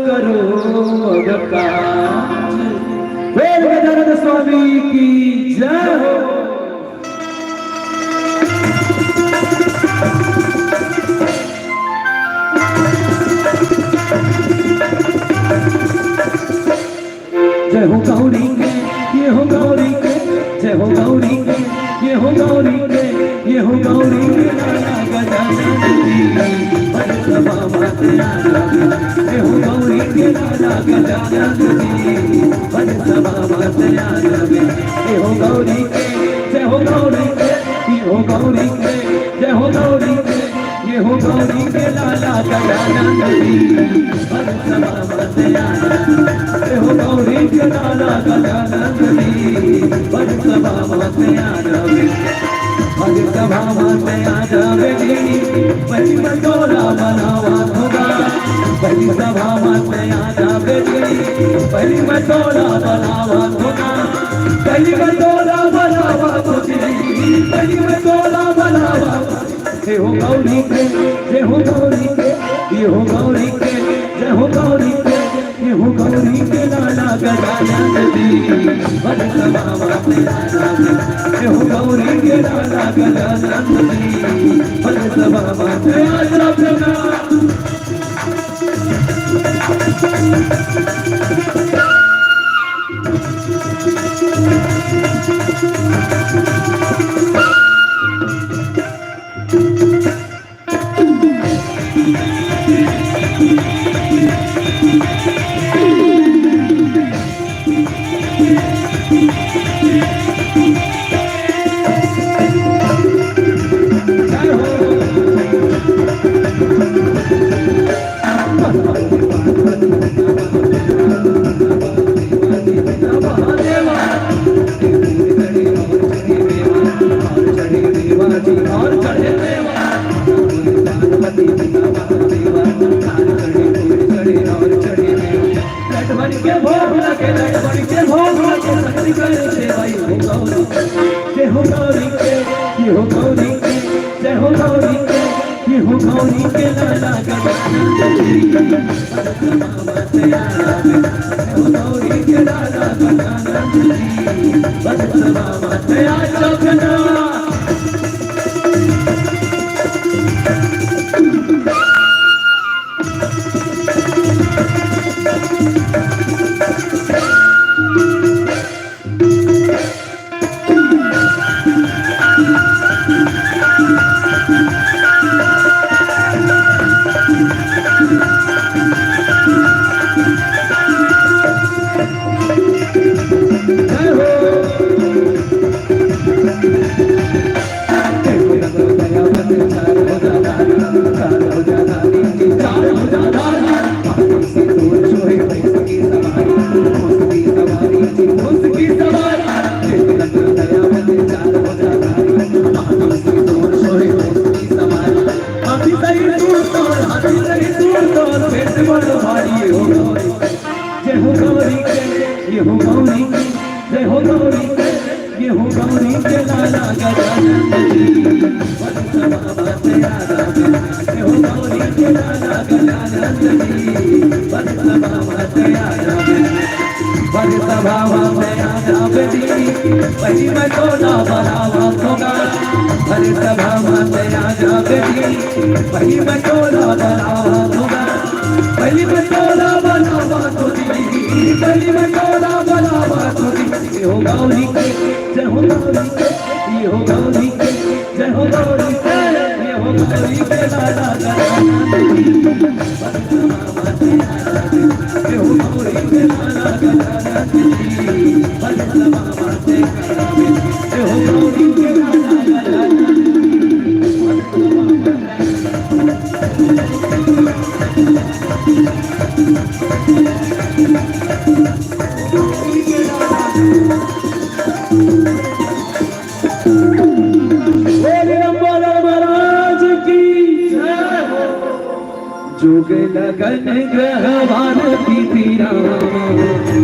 करो गजानन स्वामी की जय हो। जय हो गौरी के ये हो गौरी के जय हो गौरी के ये हो गौरी के ये हो गौरी के लाला गजानन जी भज सभा माते आजावे ये हो गौरी के लाला गजानन जी भज सभा माते आजावे ये हो गौरी के जय हो गौरी के ये हो गौरी के जय हो गौरी के ये हो गौरी के लाला गजानन जी भज सभा माते आजावे ये हो गौरी के लाला गजानन जी भज सभा माते आजावे भज सभा माते आजावे पहली बटोला बनावा होगा पहली सभा माते आजावे पहली बटोला बनावा होगा पहली बटोला बनावा पहली बटोला बनावा जय हो गौरी के जय हो गौरी के ये हो गौरी के जय हो गौरी के ये हो गौरी के लाला गजानन जी भज सभा माते आजावे ये हो गौरी के लाला गजानन जी भज सभा माते आजावे जुग लगन ग्रहवान की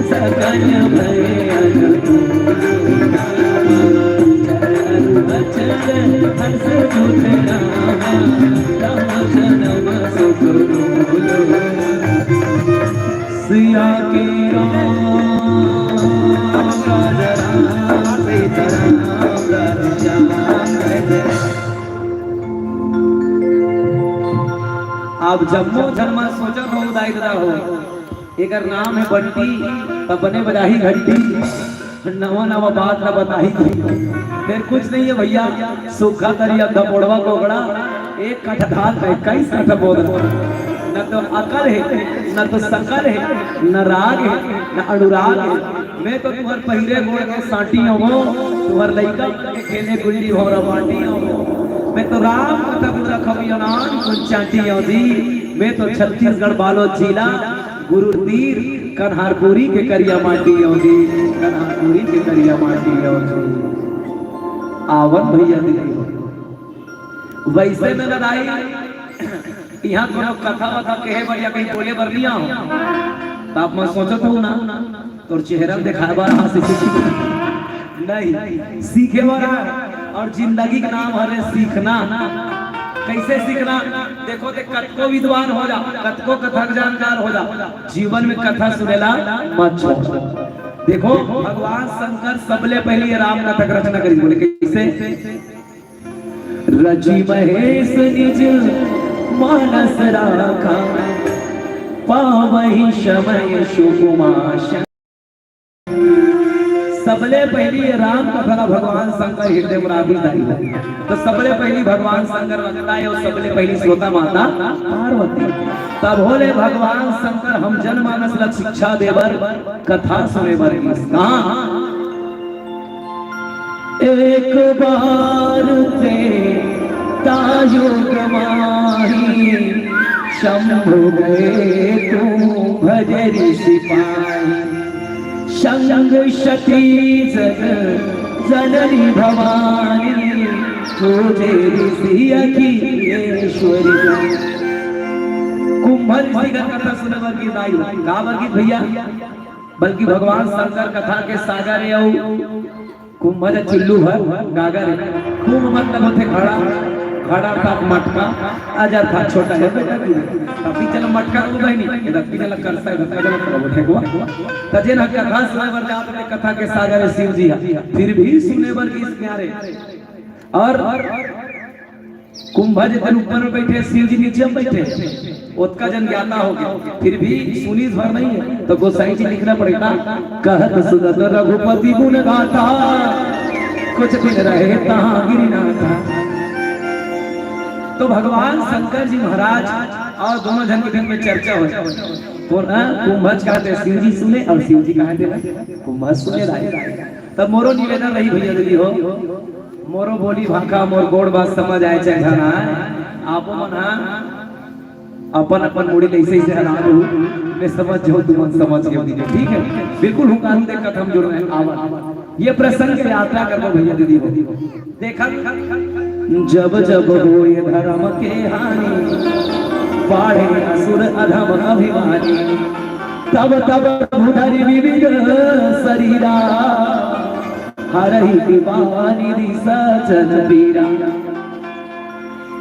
सकन भय हर्ष जन्म सुख सिया के आप जम्मो जन्मा सोचन हो उदाई हो एकर नाम है बंटी तब बने बजाही घंटी नवा नवा बात ना बताई थी। फिर कुछ नहीं है भैया, सूखा तरिया धपोड़वा कोगड़ा, एक कट्ठा धान का 21 कट्ठा बोल। न तो अकल है, न तो सकल है, न राग है, न अनुराग है। मैं तो तुम्हार पहिरे गोड़ के साटी हो, तुम्हार लइका के खेले गुल्ली भोरा बाटी हो। मैं तो राम कथा पूरा खबियान कुछ चाटी हो दी। मैं तो छत्तीसगढ़ बालो जिला गुरु तीर कन्हारपुरी के करिया माटी हो दी। कन्हारपुरी के करिया माटी हो दी। आवन भैया दी वैसे में लड़ाई यहाँ कोनो कथा वथा कहे बढ़िया कहीं बोले बरलिया हो तो आप मैं सोचत हूँ ना तोर चेहरा दिखाए बार हंसी नहीं सीखे वाला। और जिंदगी का नाम है सीखना। कैसे सीखना? देखो ते कतको विद्वान हो जा, कतको कथा जानकार हो जा, जीवन में कथा सुनेला मत छोड़। देखो भगवान शंकर सबले पहले राम कथा रचना करी। बोले कैसे? रची महेश निज मानस राखा, पावहि समय सुकुमाश। सबले पहली राम कथा भगवान शंकर हृदय मुरारी दाई। तो सबले पहली भगवान शंकर बताए और सबले पहली श्रोता माता पार्वती। तब बोले भगवान शंकर हम जनमानस लग शिक्षा देवर कथा सुने बर। एक बार ते तायुग माही, शंभु गए तू भजरी सिपाही। शंग शती जग जननी भवानी, तुझे ऋषि अखिलेश्वरी। कुंभल जी का कथा सुने वर्गी दायु का वर्गी भैया, बल्कि भगवान शंकर कथा के सागर है। कुंभल चिल्लू है गागर है। कुंभ मतलब होते खड़ा, खड़ा था मटका आजार था छोटा है अभी चल मटका को बहनी रखी चल कर साइड रखा चल बैठे को तजे न कथा सुने बर जात में कथा के सागर शिव जी है। फिर भी सुने बर की प्यारे। और कुंभ जन ऊपर बैठे, शिव जी नीचे बैठे, उसका जन ज्ञाता हो गया। फिर भी सुनी भर नहीं है तो गोसाई जी लिखना पड़ेगा। कहत सुनत रघुपति गुण गाथा, कुछ दिन रहे तहां गिरिनाथा। तो भगवान शंकर जी महाराज और दोनों जन के बीच में चर्चा हो तो ना कुंभज कहते शिव जी सुने और शिव जी कहते कुंभज सुने रहे। तब मोरो निवेदन रही भैया दीदी हो, मोरो बोली भाखा मोर गोड़ बात समझ आए चाहे जाना आप मना अपन अपन मुड़ी ऐसे ही हरा लू मैं समझ जो तुम समझ गए दीदी। ठीक है बिल्कुल हूं कानून देखकर हम जुड़ रहे हैं। आवा ये प्रसंग से यात्रा करो भैया दीदी हो। देखा जब जब हो ये धर्म के हानि, बाढ़े असुर अधम अभिमानी। तब तब उधर विविध शरीरा, हरहि दीवानी सजन पीरा।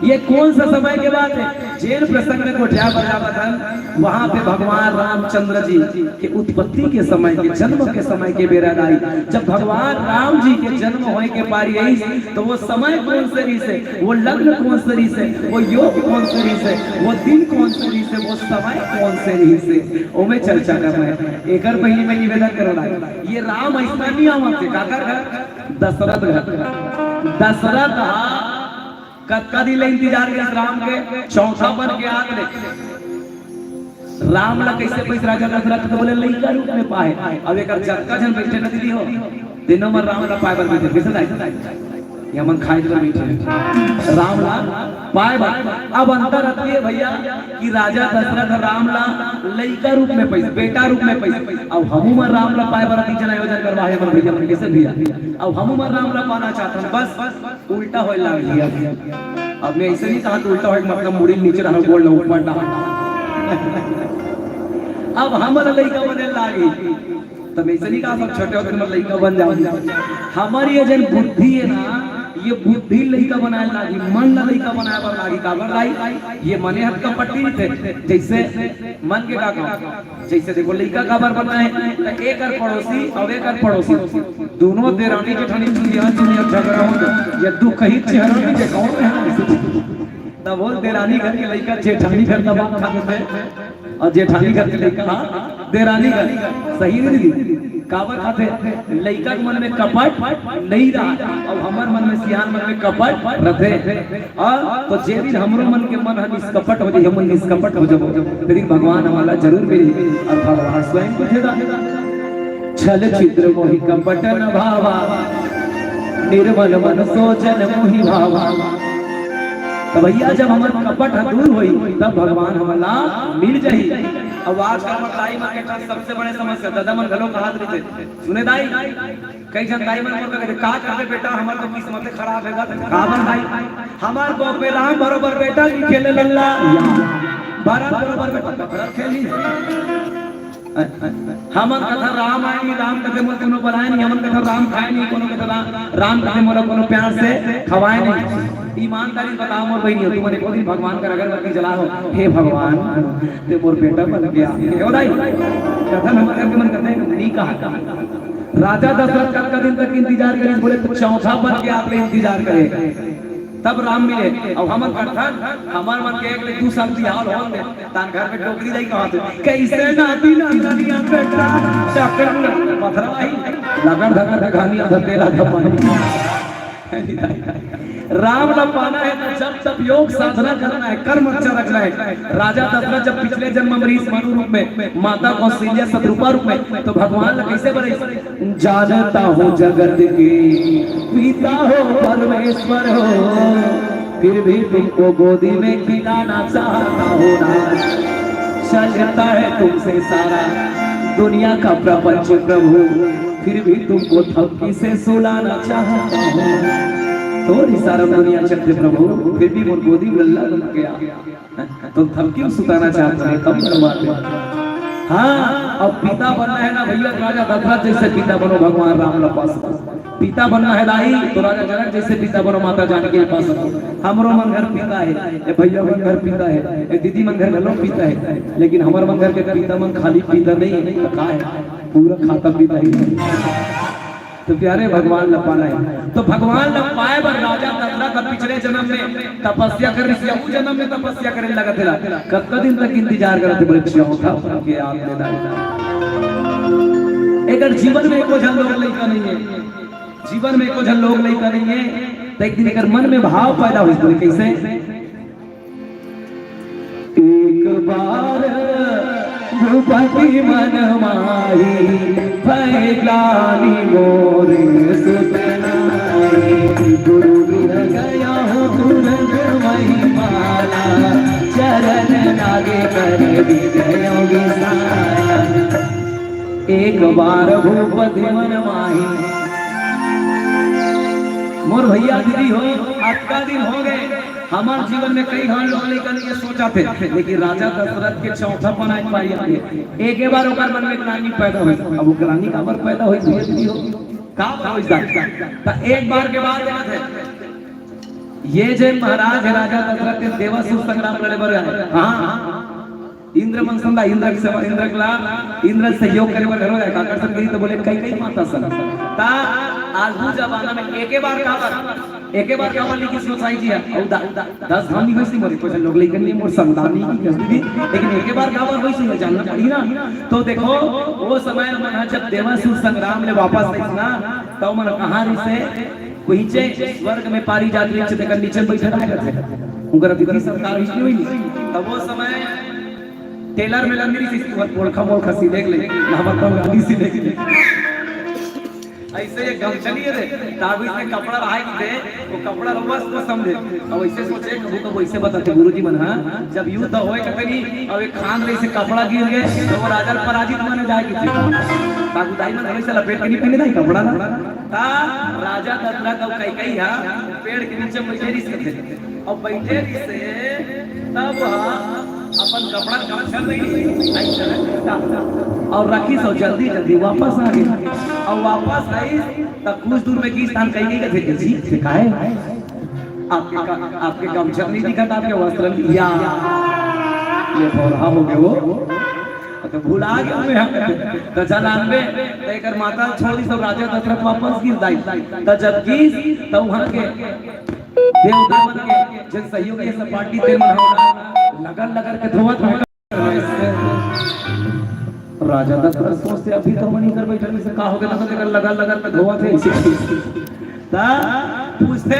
ये कौन सा समय के बात है? जेल प्रसंग में कोठिया बजावत वहां पे भगवान रामचंद्र जी के उत्पत्ति के समय के जन्म के समय के बेरा आई। जब भगवान राम जी के जन्म होने के पारी आई तो वो समय कौन सरी से, वो लग्न कौन सरी से, वो योग कौन सरी से, वो दिन कौन सरी से, वो समय कौन सरी से, वो में चर्चा कर रहे हैं। एक पहले में निवेदन कर रहा है ये राम ऐसा नहीं आवत काकर घर दशरथ घर। दशरथ कत्का दिल इंतजार के राम के चौथा बन के आग ले राम ला कैसे पैसे राजा दशरथ को बोले लइका रूप में पाए। अब एक जक्का जन बैठे न दीदी हो दिनों में राम ला पाए बैठे कैसे लाए या मन खाए तो बैठे राम ला पाए बात। अब अंतर आती है भैया कि राजा दशरथ राम ला लइका रूप में पैसे, बेटा रूप में पैसे। अब हमू मन राम ला पाए बराती जन आयोजन करवाए मन भैया मन कैसे भैया। अब हमू मन राम ला पाना चाहता हूं, बस उल्टा होए लग गया। अब मैं ऐसे नहीं कहा कि उल्टा होए मतलब मुड़ी नीचे रहा गोल ऊपर ना। अब हमर लइका बने लागी तब ऐसे नहीं कहा सब छोटे होते मतलब लइका बन जाओ। हमारी ये जन बुद्धि है ना, ये बुद्धि लइका बनाए लागी, मन ला लइका बनाए बर लागी। काबर लाई ये मने हट का पट्टी थे जैसे मन के का काम। जैसे देखो लइका काबर बनाए तो एक और पड़ोसी और एक और पड़ोसी दोनों देरानी जेठानी दुनिया दुनिया झगड़ा हो या दुख ही चेहरा के कौन है तब वो देरानी घर के लइका जेठानी घर का बात खाते थे और जेठानी घर के लइका देरानी घर। सही नहीं दीदी? काबर खाते लइका के मन में कपट नहीं रहा और हमार मन में सियान मन में कपट रहे और तो जे दिन हमरो मन के मन निष्कपट हो जाए हम निष्कपट हो जाबो लेकिन भगवान हमारा जरूर मिली और भगवान स्वयं पूछेगा छल छिद्र मोहि कपट न भावा निर्मल मन सोचन मोहि भावा। तो भैया जब हमारा कपट दूर हुई तब भगवान हमारा मिल जाही। अब आज का दाई मां के सबसे बड़े समस्या दादा मन घलो कहा थे सुने दाई कई जन दाई मन को कहते का करते बेटा हमार तो किस्मत खराब हैगा काबर दाई हमार को पे राम बरोबर बेटा की खेले लल्ला भरत बरोबर बेटा भरत खेली हमन कथा राम आई राम कथे मोर कोनो बनाए नहीं हमन कथा राम खाए नहीं कोनो कथा राम कथे मोर कोनो प्यार से खवाए नहीं। ईमानदारी बताओ मोर बहनी तुम ने कोई भगवान का अगरबत्ती जलाओ हे भगवान ते मोर बेटा बन गया हे दाई कथा हमर के मन करते नहीं कहा राजा दशरथ का दिन तक इंतजार करे बोले तो चौथा पर के आप इंतजार करे तब राम मिले और हमन कथा हमार मन के एक दू साल बिहार हो गए तान घर में टोकरी दई कहत कैसे नाती नानिया बेटा चक्कर पथरा आई लगन धका धगानिया धतेला धपानी राम न पाना है तो जब तब योग साधना करना है कर्म अच्छा रखना है। राजा दशरथ जब पिछले जन्म अमरीश मनु रूप में माता कौशल्या शत्रुपा रूप में तो भगवान कैसे बने जानता हूँ जगत के पिता हो परमेश्वर हो फिर भी तुमको गोदी में खिलाना चाहता हो ना चलता है तुमसे सारा दुनिया का प्रपंच प्रभु फिर भी तुमको थपकी से सुलाना चाहता हूँ थोड़ी सारा दुनिया चलते प्रभु फिर भी मोर गोदी में लल्ला बन गया तो थपकी सुताना चाहते हैं कम करवाते हाँ अब पिता बनना है ना भैया राजा दशरथ जैसे पिता बनो भगवान राम के पास पिता बनना है दाई तो राजा जनक जैसे पिता बनो माता जानकी के पास हमरो मन घर पिता है भैया मन घर पिता है दीदी मन घर घलो पिता है लेकिन हमारे मन घर के पिता मन खाली पिता नहीं है का है पूरा खाता पिता ही तो प्यारे भगवान न पाना है तो भगवान न पाए पर राजा दशरथ पिछले जन्म में तपस्या कर रही थी जन्म में तपस्या करने लगा था कब दिन तक इंतजार कर रहे थे बच्चियों था के आप अगर जीवन में एको जन लोग लइका नहीं है जीवन में एको जन लोग लइका नहीं है तो एक दिन अगर मन में भाव पैदा हुई तो कैसे एक बार भूपति मन माही फैलानी मोरे सुतनाई गुरु गिर गया तुरंत महिमाला चरण लागे कर विजय विसाया एक बार भूपति मन माही मोर भैया दीदी हो आज का दिन हो गए हमारे जीवन में कई घाट लोग लेकर ये सोचा थे लेकिन राजा दशरथ के चौथा पना पाई एक ही बार ओकर मन में ग्लानि पैदा हुई अब वो ग्लानि का बार पैदा हुई दीदी हो का हो इस एक बार के बाद याद है ये जे महाराज राजा दशरथ के देवासुर संग्राम लड़े बर हां इंद्र मनसंदा इंद्र के सेवा इंद्र कला इंद्र सहयोग करे बर घरो का कर सकती तो बोले कई कई माता सन ता आज जमाना में एक बार का लिखी सोचाई जी है और 10 धानी होइसी मोरे कुछ लोग लेकिन नहीं मोर संतानी की दीदी लेकिन एक बार का बार होइसी में जानना पड़ी ना तो देखो वो समय में जब देवासुर संग्राम ले वापस आई ना तो मन कहां से नीचे स्वर्ग में पारी जाती है देखकर नीचे बैठे रहा थे उनका दीदी सरकार इसलिए हुई तब वो समय टेलर में लंबी सी पोलखा सी देख ले हमर तो गाड़ी सी देख ले ऐसे ये गमछली रे ताबी से कपड़ा रहा दे वो कपड़ा रवा को समझे अब ऐसे सोचे कबू तो वैसे बताते गुरुजी मन हां जब युद्ध होए कतनी अब एक खान रे से कपड़ा गिर गए तो वो राजा पराजित माने जाए कि ताकू दाई में हमेशा लपेट के नहीं पहने दाई कपड़ा ना ता राजा दशरथ अब कई हां पेड़ के नीचे बैठे रही थे अब बैठे रही से तब अपन कपड़ा गमछा नहीं और रखी सो जल्दी जल्दी वापस आ गई और वापस आई तब कुछ दूर में की स्थान कहीं गए थे जी सिखाए आपके गमछा नहीं दिखा था आपके वस्त्र या ये बोरा हो गए वो तो भूला गया मैं तो जलानवे तो एक माता छोड़ी सब राजा दशरथ वापस गिर दाई तो जब की तो वहां के देव देवन के जन सहयोग ये सब पार्टी दे लगन के धोवत राजा दशरथ सोचते अभी तो मनी कर बैठल से का हो गया ना लेकर लगा लगा के धोआ थे ता पूछते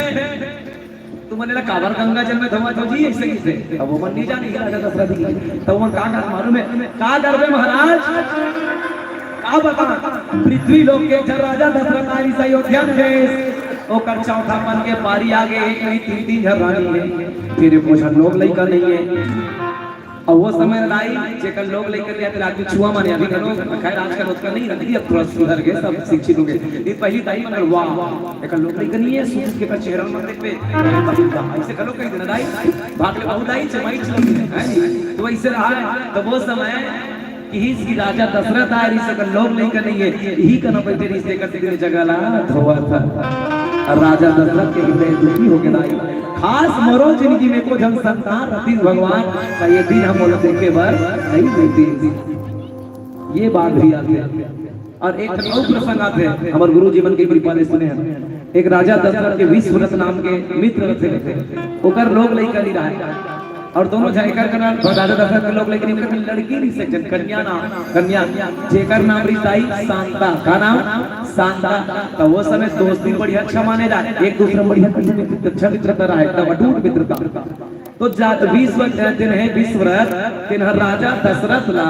तू मने काबर गंगा जल में धोआ तो जी ऐसे कैसे अब वो मन नहीं जाने राजा दशरथ की तो वो का कर मालूम है का करबे महाराज का बता पृथ्वी लोक के जब राजा दशरथ आई से अयोध्या में ओकर चौथा मन के पारी आगे एक नहीं तीन तीन घर रानी है फिर कुछ लोग लइका नहीं है और वो समय लाई जेकर लोग लेकर लिया तो आदमी छुआ माने अभी करो खैर आजकल उसका नहीं रहती अब थोड़ा सुधर गए सब शिक्षित हो गए ये पहली दाई मगर वाह एक लोग लेकर नहीं है सूरज के चेहरा मत पे ऐसे करो कहीं दिन दाई भाग ले बहुत दाई चमाई चली है तो ऐसे रहा है तो वो समय की राजा दशरथ आए रिश्ते लोग नहीं करेंगे यही करना पड़ते रिश्ते करते जगह ला धोआ था और राजा दशरथ के हृदय दुखी हो गया खास मरो जिंदगी में को जन संतान रतीश भगवान का ये दिन हम बोलते के बार नहीं मिलती ये बात भी आती है और एक और प्रसंग आते हैं हमारे गुरु जीवन की कृपा ने सुने हैं एक राजा दशरथ के विश्वरथ नाम के मित्र थे ओकर लोग लेकर नहीं रहा और दोनों जायकर का नाम राजा दशरथ के लोग लेकिन इनका लड़की नहीं से कन्या नाम कन्या जेकर नाम रिसाई शांता का नाम शांता तो वो समय दोस्ती बड़ी अच्छा माने जाए एक दूसरे बढ़िया अच्छा मित्रता रहा एकदम अटूट मित्रता तो 20 दिन है विश्वव्रत दिन हर राजा दशरथ ला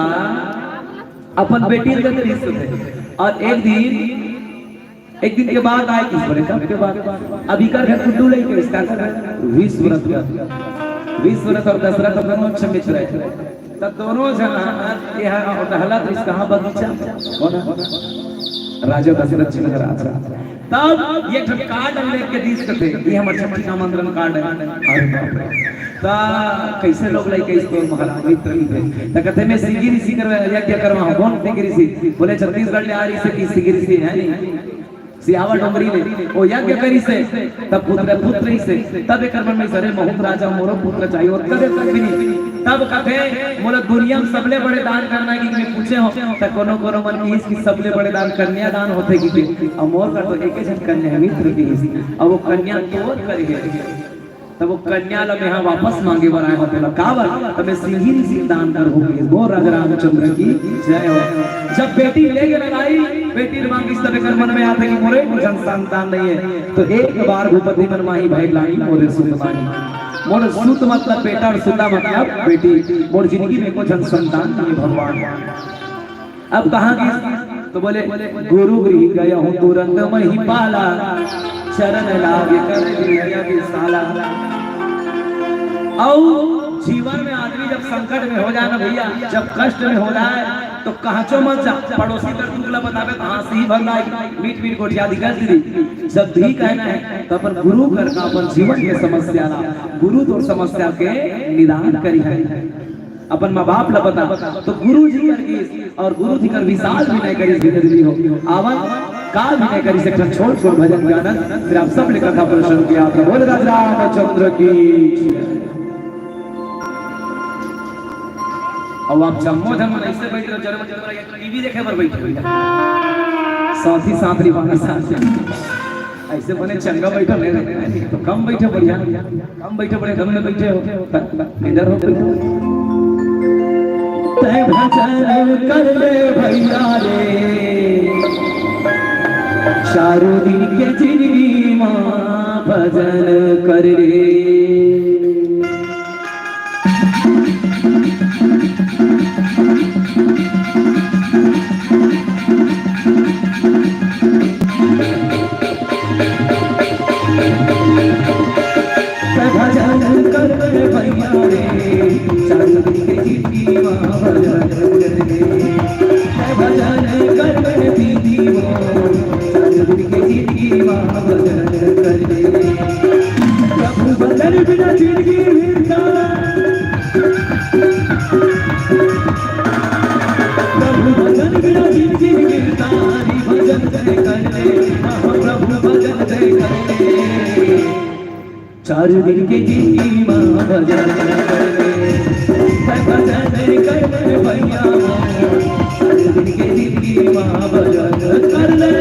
अपन बेटी के रिश्ते थे और एक दिन के बाद आए किस बड़े के बाद अभी का घर कुड्डू लेके इसका विश्वव्रत का विश्वरथ और दशरथ दोनों मित्र रहे तब दोनों जना यह हलत इस कहां बगीचा कौन राजा दशरथ जी नजर आता तब ये कार्ड हम लेके दीस करते ये हमर छठी आमंत्रण कार्ड है अरे बाप रे ता कैसे लोग लेके इसको महाराज मित्र थे त कहते मैं सिंगी ऋषि करवा यज्ञ करवा कौन सिंगी ऋषि बोले छत्तीसगढ़ ले आ रही से की सिंगी ऋषि है नहीं सियावा डोंगरी ने ओ यज्ञ करी से तब पुत्र ही से तब एक मन में सरे बहुत राजा मोरो पुत्र चाहिए और तब भी नहीं तब कहे मोला दुनिया में सबले बड़े दान करना की मैं पूछे हो त कोनो कोनो मन की इसकी सबले बड़े दान कन्या दान होते की और मोर का तो एक जन कन्या मित्र की और वो कन्या तोड़ करी तब वो कन्या ला में वापस मांगे बनाए होते ला काबर तब मैं सिंही ऋषि दान कर होगी मोर राजा रामचंद्र की जय हो जब बेटी ले के लगाई बेटी मांगी तब कर मन में आता कि मोरे जन संतान नहीं है तो एक बार भूपति मन माही भाई लानी मोरे सुत मानी मोर सुत मतलब बेटा और सुता मतलब बेटी मोर जिंदगी में को जन संतान नहीं भगवान अब कहां की तो बोले गुरु गृह गया हूं तुरंत मही पाला शरण लागे कर दिया विशाला और जीवन में आदमी जब संकट में हो जाए ना भैया जब कष्ट में हो जाए तो कहाचो मत जा पड़ोसी तर तुमला बतावे कहां से ही भगलाई मीट मीट गोटिया दिखा दी जब भी कहना है तो अपन गुरु कर का अपन जीवन के समस्या ला गुरु तो समस्या के निदान करी है अपन माँ बाप ला बता तो गुरु जी कर और गुरु जी कर विशाल भी नहीं करी जिंदगी हो आवन काल भी नहीं करी सकता छोड़ छोड़ भजन गाना फिर आप सब ने कथा प्रश्न किया आपने बोले राजा रामचंद्र की अब आप जम्मो जम्मो ऐसे बैठ रहे जन्म जन्म टीवी देखे पर बैठे साथ ही साथ रिवाना साथ ऐसे बने चंगा बैठा नहीं तो कम बैठे बढ़िया कम बैठे बड़े दम में बैठे हो इधर हो तय भजन कर ले भैया रे चारों दिन के जिंदगी मां भजन कर रे भजन कर ले भैया रे चारों दिन के जिंदगी मां भजन कर रे भजन कर ले दीदी चारों दिन के जिंदगी मां भजन कर रे प्रभु भजन बिना जिंदगी हीरता प्रभु भजन बिना जिंदगी हीरता भजन कर ले प्रभु भजन कर ले चारों दिन के जिंदगी मां भजन कर ले भजन कर ले भैया चारों दिन के जिंदगी मां भजन कर ले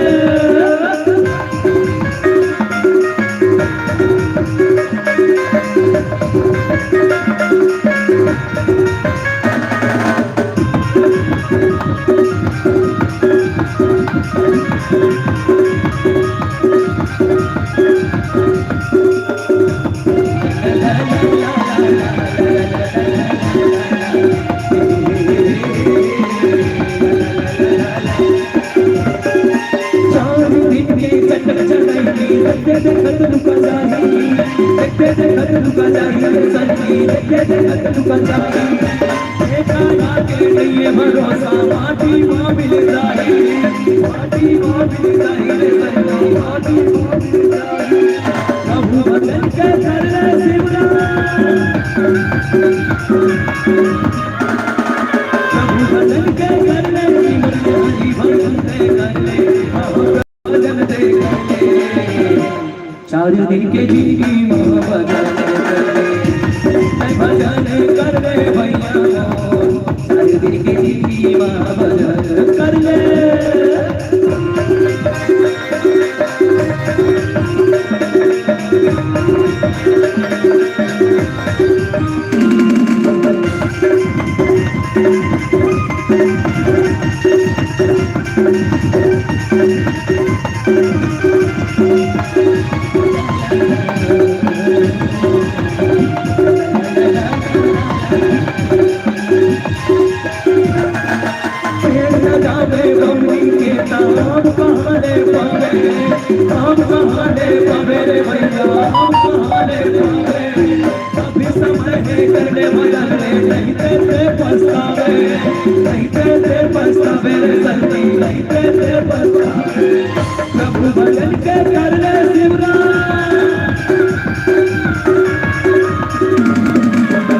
देखते देखत लुका जाही देखते देखत लुका जाही सखी देखते देखत लुका जाही देखा लागे नहीं भरोसा माटी मां मिल जाही माटी मां मिल जाही रे सखी माटी मां मिल जाही प्रभु भजन के कर ले शिवरा प्रभु भजन के कर ले शिवरा भजन के कर ले भजन दे कर ले 4 दिन के जिंदगी में भजन कर ले भजन कर ले भैया 4 दिन के जिंदगी में भजन कर ले प्रभु भजन के कर ले शिवरा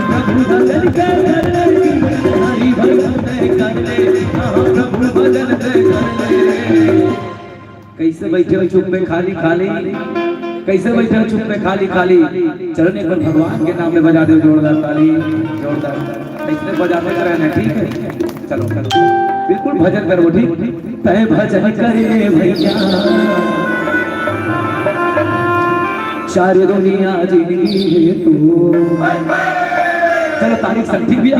प्रभु भजन के कर ले हरि भजन कर ले प्रभु भजन कर ले कैसे बैठे हो चुप में खाली खाली कैसे बैठे हो चुप में खाली खाली चरण एक बार भगवान के नाम में बजा दो जोरदार ताली जोरदार ऐसे बजाते रहना ठीक है चलो चलो बिल्कुल भजन करो ठीक तय भजन करे भैया 4 दुनिया जिंदगी है तू चलो तारीख सब ठीक भी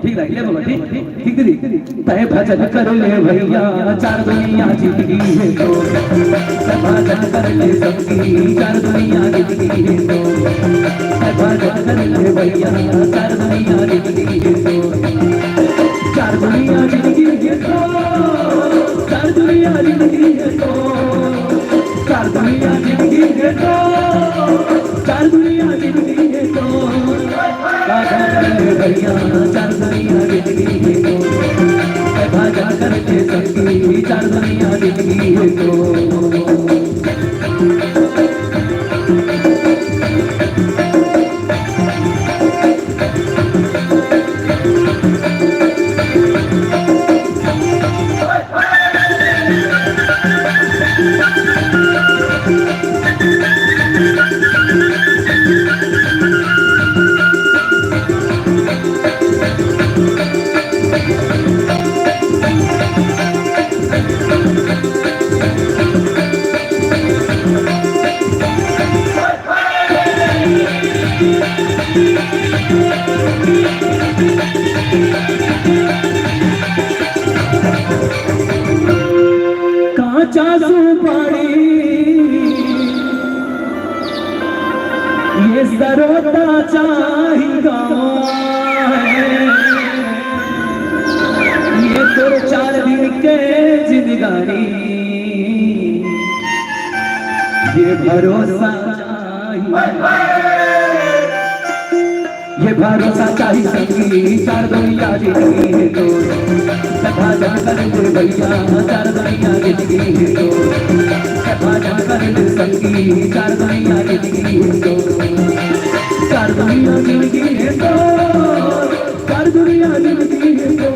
ठीक है ले बाबा ठीक ठीक तय भजन कर ले भैया 4 दुनिया जिंदगी है तो भजन कर ले सबकी 4 दुनिया जिंदगी है तो भजन कर ले भैया 4 दुनिया जिंदगी है तो 4 दुनिया जिंदगी है तो 4 दुनिया जिंदगी है तो 4 दुनिया जिंदगी है तो 4 दुनिया जिंदगी है तो भैया 4 दुनिया जिंदगी है तो भाजा करके सबकी 4 दुनिया जिंदगी है तो काचा सुपारी ये सरोता चाहिएगा ये तो 4 दिन के जिंदगानी ये भरोसा ये भरोसा चाहिए सबकी 4 दुनिया जिंदगी है तो भजन कर ले भैया 4 दुनिया जिंदगी है तो भजन कर ले सबकी 4 दुनिया जिंदगी है तो 4 दुनिया जिंदगी है तो 4 दुनिया जिंदगी है तो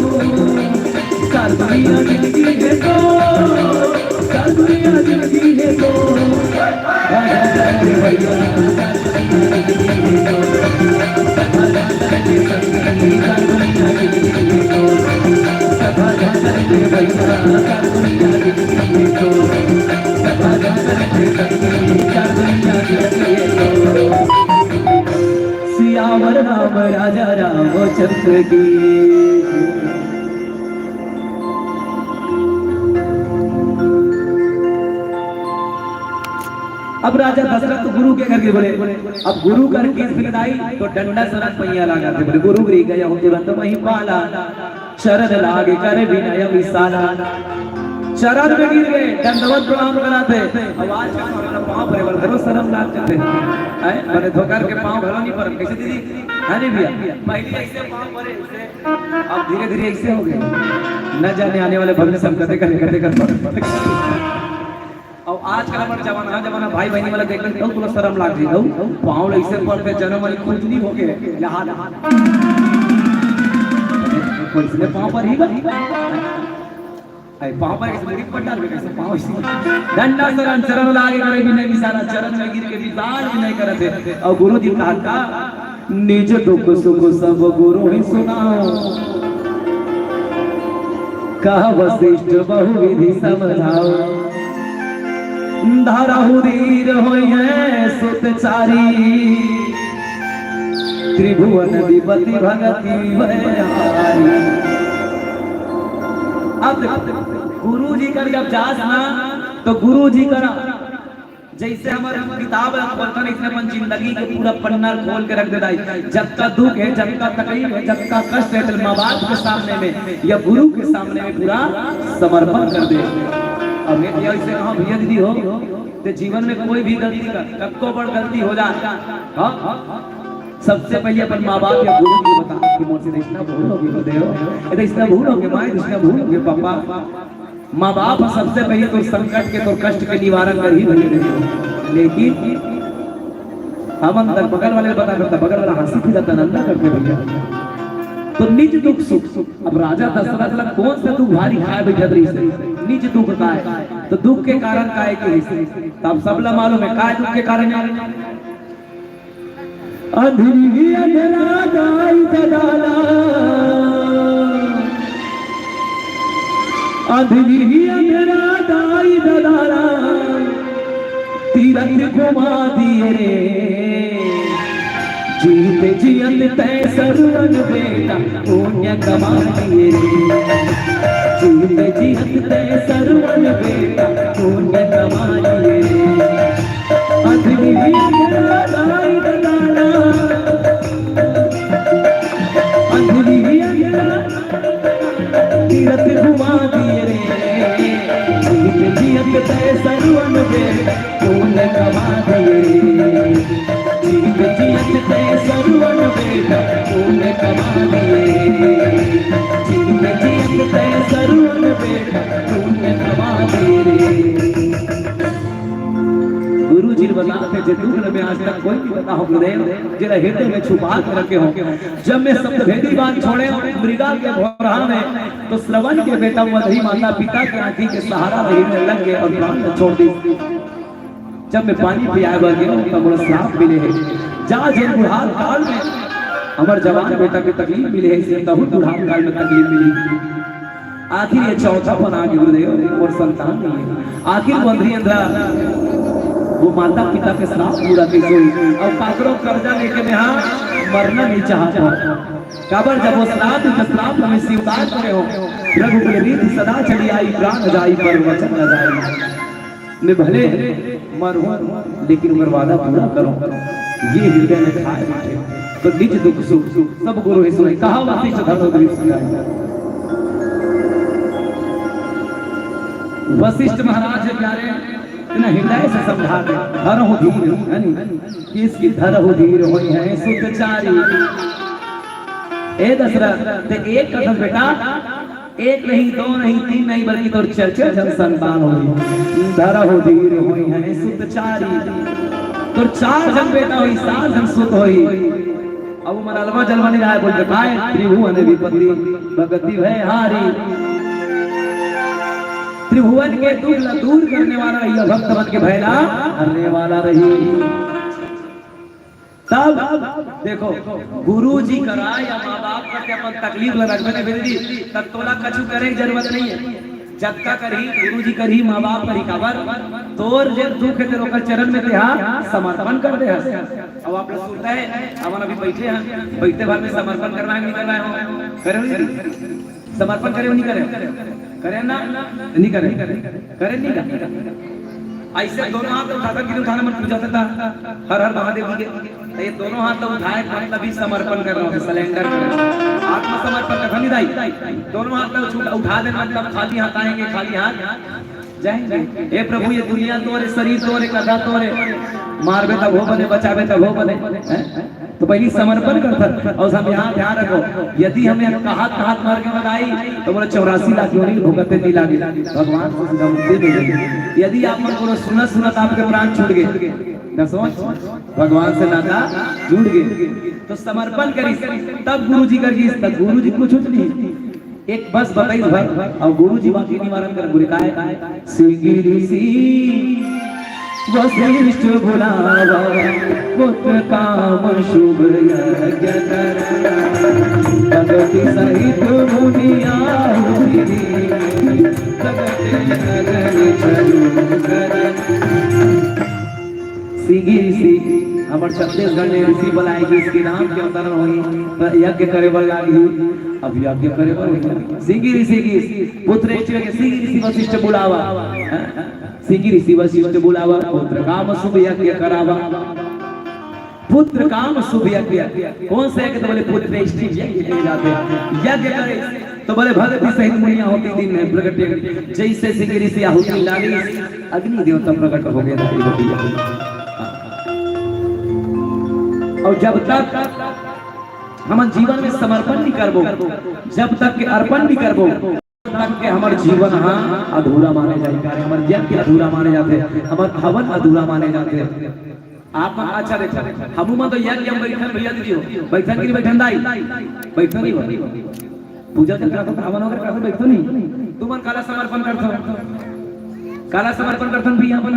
4 दुनिया जिंदगी है तो 4 दुनिया जिंदगी है तो भजन कर ले भैया 4 दुनिया जिंदगी है तो सियावर राम राजा रामचंद्र की अब राजा दशरथ गुरु के घर के बोले अब गुरु कर किस बिगड़ाई तो डंडा सरक पैया लगा के बोले गुरु गिर गया हो तुरंत वहीं पाला शरण लागे कर विनय विशाला चरण में गिर गए, दंडवत प्रणाम कराते, आवाज का हमारा पांव भरे वाला धरो शर्म लाग जाते हैं, मैंने धोकर के पांव भरो नहीं पर कैसे दीदी है नहीं भैया पहले ऐसे पांव भरे ऐसे, अब धीरे धीरे ऐसे हो गए, न जाने आने वाले भविष्य हम कते कर और आज का हमारा जमाना भाई बहनी वाला देख लेते हो तो शर्म लाग जी हो पांव ऐसे पर पे जन्म वाली खुजली हो गए लहाद कोई से पांव पर ही पांव पर ऐसे गिर पड़ा कैसे पांव ऐसे डंडा चरण लागे करे भी नहीं सारा चरण में गिर के विचार भी नहीं करते और गुरु जी कहा निज दुख सुख सब गुरु ही सुनाओ कहा वशिष्ठ बहुविधि समझाओ धरहुदीर होइए सुतचारी त्रिभुवन विपति भगति भयारी। अब गुरु जी का जब जास ना तो गुरु जी का जैसे हमारे किताब खोलकर इसने अपन जिंदगी के पूरा पन्ना खोल के रख देता है, जब का दुख है, जब का तकलीफ है, जब का कष्ट है, तो माँ बाप के सामने में या गुरु के सामने में पूरा समर्पण कर दे। अब ऐसे कहा भैया दीदी हो तो जीवन में कोई भी गलती कर कब बड़ गलती हो जाए, सबसे पहले अपन माँ बाप या गुरु को बता कि मुझसे इतना भूल हो गई देव, इतना भूल हो गया माँ, इतना भूल हो गया पापा। माँ बाप सबसे पहले तो संकट के तो कष्ट के निवारण कर ही बने रहे, लेकिन हम अंदर बगल वाले बता करता, बगल वाला हंसी खिलाता नंदा करते भैया तो निज दुख सुख। अब राजा दशरथ लग कौन सा दुख भारी खाए बैठा रही से निज दुख का है, तो दुख के कारण का है कि तब सबला मालूम है का दुख के कारण अंधेरी अंधेरा दाई दलाला, अंधेरी अंधेरा दाई दलाला तीरथ घुमा दिए रे जीते जियत तय सर्वन बेटा पुण्य कमा दिए रे जीते जियत तय सर्वन बेटा पुण्य कमा दिए रे अंधेरी अंधेरा दाई दलाला अंधेरी अंधेरा तीरथ घुमा दिए रे जीते जियत तय सर्वन बेटा पुण्य कमा दिए रे जीते जियत तय सर्वन बेटा पुण्य कमा दिए जीते जियत तय सर्वन बेटा पुण्य कमा दिए रे। गुरु जी बताते जे दुख में आज तक कोई बता हो गुरुदेव जरा हृदय में छुपा के रखे हो, जब मैं शब्द भेदी बात छोड़े मृगा के भौरा में तो श्रवण के बेटा मधुरी माता पिता के आंखी के सहारा रही में लग गए और प्राण छोड़ दी। जब मैं पानी पिया गया तो बड़ा श्राप मिले है, जा जे बुढ़ाल काल में हमार जवान बेटा के तकलीफ मिले है, इसे बहुत बुढ़ाल काल में तकलीफ मिली। आखिर ये चौथा बना के गुरुदेव और संतान नहीं है, आखिर मधुरी अंदर वो माता पिता के श्राप पूरा कैसे हुई और काकरो कर्जा लेके में हाँ मरना नहीं चाहता काबर जब वो श्राप हमें स्वीकार करे हो प्रभु के रीति सदा चली आई प्राण जाई पर वचन न जाई मैं भले मरूं लेकिन उम्र वादा पूरा करो ये हृदय में खाए बैठे तो निज दुख सुख सब गुरु ही सुने कहा वशिष्ठ वशिष्ठ महाराज प्यारे इतना हृदय से समझा दे धरहु धीर किसकी धरहु धीर होई है सुतचारी। ए दशरथ ते एक कथन बेटा एक नहीं दो नहीं तीन नहीं बल्कि तो चर्चा जन संतान होई धरहु धीर होई है सुतचारी तो चार जन बेटा होई सात जन सुत होई। अब मरलवा जलवा नहीं रहा बोलते काय त्रिभुवन विपत्ति भगति भय हारी त्रिभुवन के दुख दूर करने वाला रही भक्त बन के भयला हरने वाला रही। तब देखो गुरु जी करा या माँ बाप का क्या अपन तकलीफ रखने बेदी तब तोला कछु करे की जरूरत नहीं है, जब का करी गुरु जी करी माँ बाप करी काबर तोर जे दुख है तेरे चरण में तेहा समर्पण कर दे। अब आप लोग सुनते हैं हम अभी बैठे हैं बैठते भर में समर्पण करना नहीं कर रहे हो करे समर्पण करे नहीं करे करे ना नहीं करे करे नहीं करे ऐसे दोनों हाथ उठाकर गिर उठाना मत पूछा था हर हर महादेव जी के। तो ये दोनों हाथ उठाए मतलब ही समर्पण कर रहा हूँ, सलेंडर आत्मसमर्पण कर नहीं दाई। दोनों हाथ उठा देना मतलब खाली हाथ आएंगे, खाली हाथ जाएंगे। हे प्रभु ये दुनिया तोरे, शरीर तोरे, कथा तोरे, मारबे तब हो बने, बचावे तब हो बने। तो पहली समर्पण करता। और हम यहाँ ध्यान रखो, यदि हमें हाथ मार के बनाई तो बोले 84 लाख योनि भुगते नहीं लागे, भगवान को सीधा मुक्ति मिलेगी। यदि आप को सुनत आपके प्राण छूट गए न सोच, भगवान से नाता जुड़ गए तो समर्पण करी तब गुरु जी करी, तब गुरु जी कुछ नहीं। एक बस बताई भर और गुरु जी बाकी निवारण कर गुरु का वशिष्ठ बुलावा पुत्र काम शुभ यज्ञ कर भगति सहित मुनिया हमारे छत्तीसगढ़ में ऋषि बुलाएगी, इसके नाम के अवतरण होगी यज्ञ करे बल्लागी। अब यज्ञ करे सिंगी ऋषि की पुत्र सिंगी ऋषि वशिष्ठ बुलावा, सिंगी ऋषि वशिष्ठ बुलावा पुत्र काम शुभ यज्ञ करावा। पुत्र काम शुभ यज्ञ कौन से यज्ञ? तो बोले पुत्र यज्ञ किए जाते यज्ञ करे तो बोले भगति सहित मुनिया होती दिन में प्रकट। जैसे सिंगी ऋषि आहुति डाली अग्नि देवता प्रकट हो गया। और जब तक हम जीवन में समर्पण नहीं करबो, जब तक के अर्पण नहीं करबो तक के हमारे जीवन अधूरा माने जाएगा, हमारे यज्ञ अधूरा माने जाते, हमारे हवन अधूरा माने जाते। आप अच्छा देखो हम तो यज्ञ हम बैठन भैया दीजिए बैठन की बैठन दाई बैठन नहीं पूजा करता तो हवन वगैरह करता बैठो नहीं, तुम काला समर्पण करता, काला समर्पण करता भैया अपन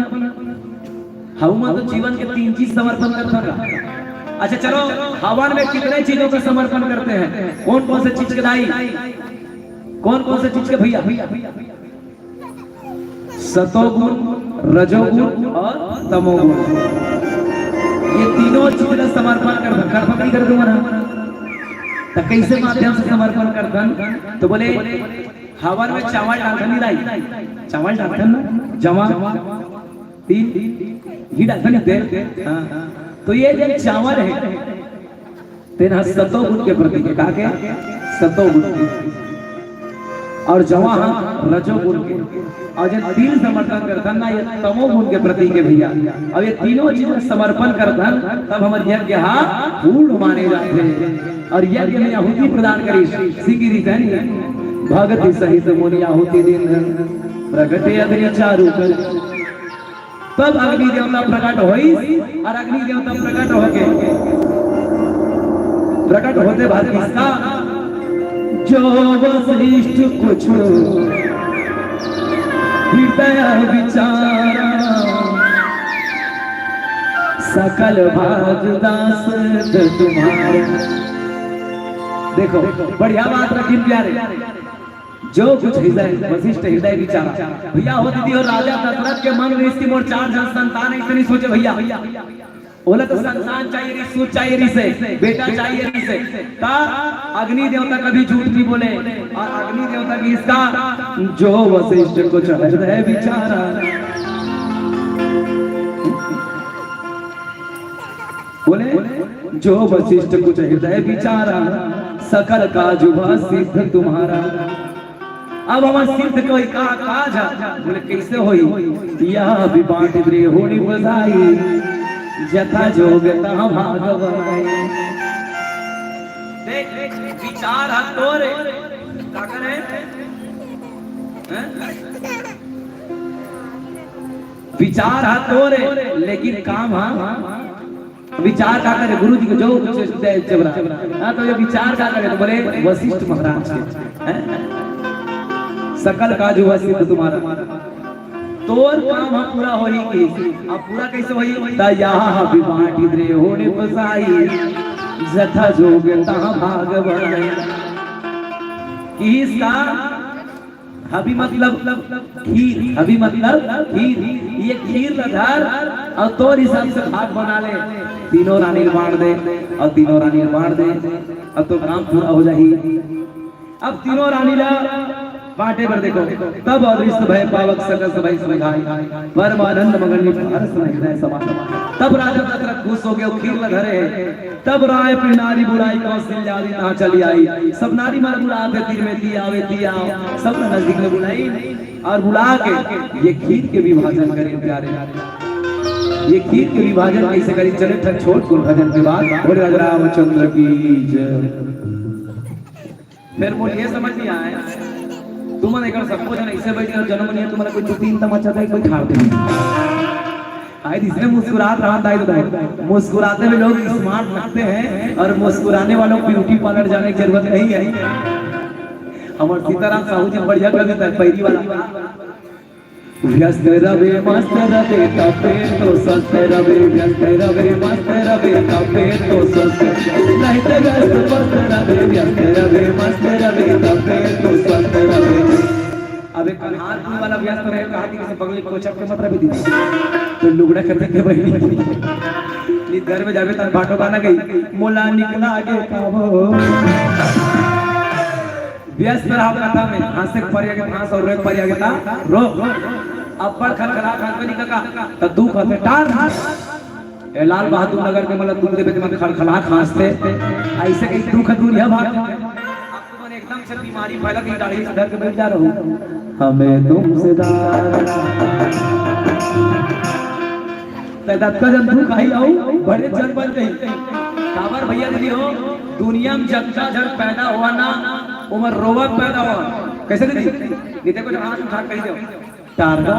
हम तो जीवन के 3 चीज समर्पण करता। अच्छा चलो हवन में कितने चीजों का समर्पण करते हैं? कौन कौन से चीज के दाई, कौन कौन से चीज के भैया? सतोगुण, रजोगुण और तमोगुण, ये तीनों चीज का समर्पण करता। नहीं कर दूंगा ना तो कैसे माध्यम से समर्पण करता? तो बोले हवन में चावल डालता नहीं दाई, चावल डालता ना जमा 3 घी डालता नहीं तेल। तो ये जो चावल है तेरा सतोगुण के प्रतीक है, कहा के सतोगुण और जवा रजोगुण के, और जो तिल समर्पण करता ना ये तमोगुण के प्रतीक है भैया। अब ये तीनों चीज समर्पण करता तब हमारे यज्ञ पूर्ण माने जाते हैं। और यज्ञ में आहुति प्रदान करी सिंगी ऋषि भगति सहित मुनि आहुति दिन प्रगटे अग्नि चारु कर, तब अग्नि देवता प्रकट होई। और अग्नि देवता प्रकट होके प्रकट होते बाद किसका? जो वशिष्ठ कुछ हृदय विचारा सकल भागदास तुम्हारे। देखो बढ़िया बात रखी प्यारे, जो कुछ हृदय वशिष्ठ हृदय विचारा भैया हो दीदी और राजा दशरथ के मन में इसकी मोर 4 जन संतान ऐसे नहीं सोचे भैया। बोला तो संतान चाहिए ऋषि, सूत चाहिए ऋषि, बेटा चाहिए ऋषि। अग्नि देवता कभी झूठ नहीं बोले और अग्नि देवता की इसका जो वशिष्ठ कुछ हृदय विचारा। बोले जो वशिष्ठ कुछ हृदय विचारा सकल काजुभा सिद्ध तुम्हारा। अब हमारे सिद्ध कोई काज बोले कैसे होई? यह भी बांट दे होनी बधाई जथा जोगता भागवत। देख विचार तोरे का करे विचार तोरे लेकिन काम विचार का करे गुरु जी को जो जबरा। तो ये विचार का करे तो बोले वशिष्ठ महाराज के सकल काजू वशिष्ठ तुम्हारा तोर काम पूरा होई। अब पूरा कैसे होई? दया विवाटी द्रे होने बसाई जथा जोगता भागवत। किसका हबी मतलब खीर, हबी मतलब खीर। ये खीर लधार और तोर हिसाब से भाग बना ले, तीनों रानी बांट दे और तीनों रानी बांट दे, अब तो काम पूरा हो जाएगी। अब तीनों रानी ला बाटे पर देखो तब अदृश्य भय पावक सकल सब समझाई परमानंद मगन पारस हृदय समा तब राजा दशरथ खुश हो गए खीर लधरे तब राय पे नारी बुलाई कौशल्या आदि ना चली आई सब नारी मर बुलाते तीर में दी आवे दिया सब नजदीक में बुलाई और बुला के ये खीर के विभाजन करें प्यारे ये खीर के विभाजन कैसे करें चले तक छोड़ को भजन के बाद बोले राजा रामचंद्र की जय। फिर मुझे ये समझ नहीं आया तुमने एक सबको जन ऐसे बैठे और जन्म नहीं तुम्हारा कोई 2-3 तमाचा था कोई खाड़ दे आए इसने मुस्कुरात रहा था मुस्कुराते हुए लोग स्मार्ट लगते हैं और मुस्कुराने वालों को ब्यूटी पार्लर जाने की जरूरत नहीं है। हमारे सीताराम साहू जी बढ़िया कर देता है पैरी वाला व्यस्त रवे मस्त रवे तपे तो स्वस्थ रवे व्यस्त रवे मस्त रवे तपे तो स्वस्थ नहीं तो व्यस्त मस्त रवे व्यस्त रवे मस्त रवे तपे तो स्वस्थ रवे। अब एक कन्हार वाला व्यस्त रहे कहा कि किसी बगल को चप के मतलब भी दी तो लुगड़ा करते के बहनी नी घर में जावे तन बाटो गाना गई मोला निकला आगे काबो व्यस्त रहा कथा में हास्य परिया के हास और रेक परिया के ता रो अपर खलखला खलखली का त दुख हते टार ए लाल बहादुर नगर के मतलब दुख देवे मन खलखला खांसते ऐसे कई दुख दुनिया भाग अब तो मन एकदम से बीमारी फैला के दाढ़ी से धर के बैठ जा रहा हूं हमें तुमसे तदत का जब दुख आई आओ बड़े जन बन गई काबर भैया दीदी हो दुनिया में जब का जड़ पैदा हुआ ना उमर रोवक पैदा हुआ कैसे दीदी नीचे को हाथ उठा कह दो तारगा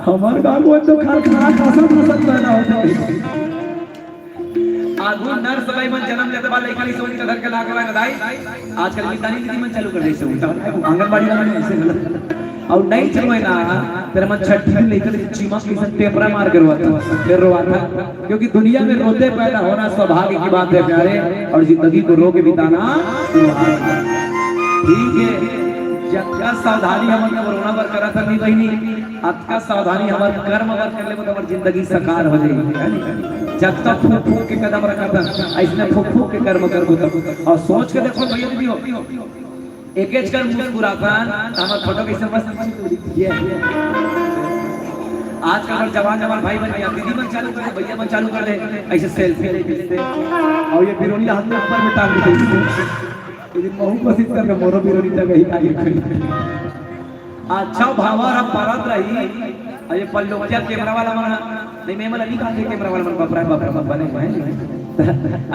हमार बाबू तो खा खा खासा खासा पैदा होता है आगु नर सबाई मन जन्म लेते वाला इकाली सोनी का घर के लागे वाला दाई आजकल मितानी दीदी मन चालू कर रही से आंगनबाड़ी वाला ऐसे गलत और नहीं चलवाए ना तेरा मन छठी में लेकर चीमा की सन टेपरा मार कर हुआ था फिर रोआ था क्योंकि दुनिया में रोते पैदा होना सौभाग्य की बात है प्यारे और जिंदगी को रो के बिताना ठीक है। जब का सावधानी हमन रोना बर करा करनी बहिनी अतका सावधानी हमर कर्म बर कर ले मतलब जिंदगी साकार हो जाएगी जब तक फूक फूक के कदम रखा था ऐसने फूक फूक के कर्म करबो और सोच के देखो भैया दीदी हो एक एज कर मुस्कुराता हमार फोटो कैसे मस्त ये आज का जवान जवान भाई बन गया दीदी मन चालू कर दे भैया मन चालू कर दे ऐसे सेल्फी ले खींचते और ये बिरोनी हाथ में ऊपर में टांग देते ये बहुत पसंद कर के मोरो बिरोनी तक ही आगे खड़ी अच्छा भावा हम परत रही ये पल्लो मजा कैमरा वाला मना नहीं मैं मला निकाल के कैमरा वाला मन बाप रे बने हैं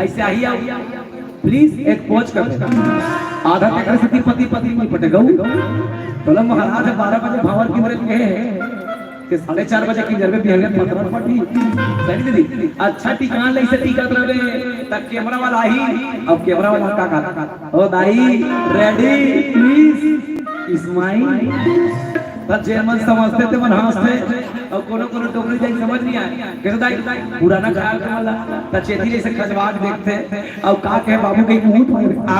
ऐसे ही आओ प्लीज एक पोज कर आधा तक से पति पति नहीं पटेगा तो महाराज 12 बजे भावर की मरे के 4:30 बजे की जरबे बिहंगे पत्र पटी सही दीदी अच्छा टिकान ले से टिकत रहे तक कैमरा वाला ही अब कैमरा वाला का का ओ दाई रेडी प्लीज स्माइल तब जेमन समझते थे मन हंसते और कोनो कोनो टोकरी जाई समझ नहीं आए कैसे दाई पुराना ख्याल के वाला त चेती जैसे खजवाग देखते और का कहे बाबू के मुंह आ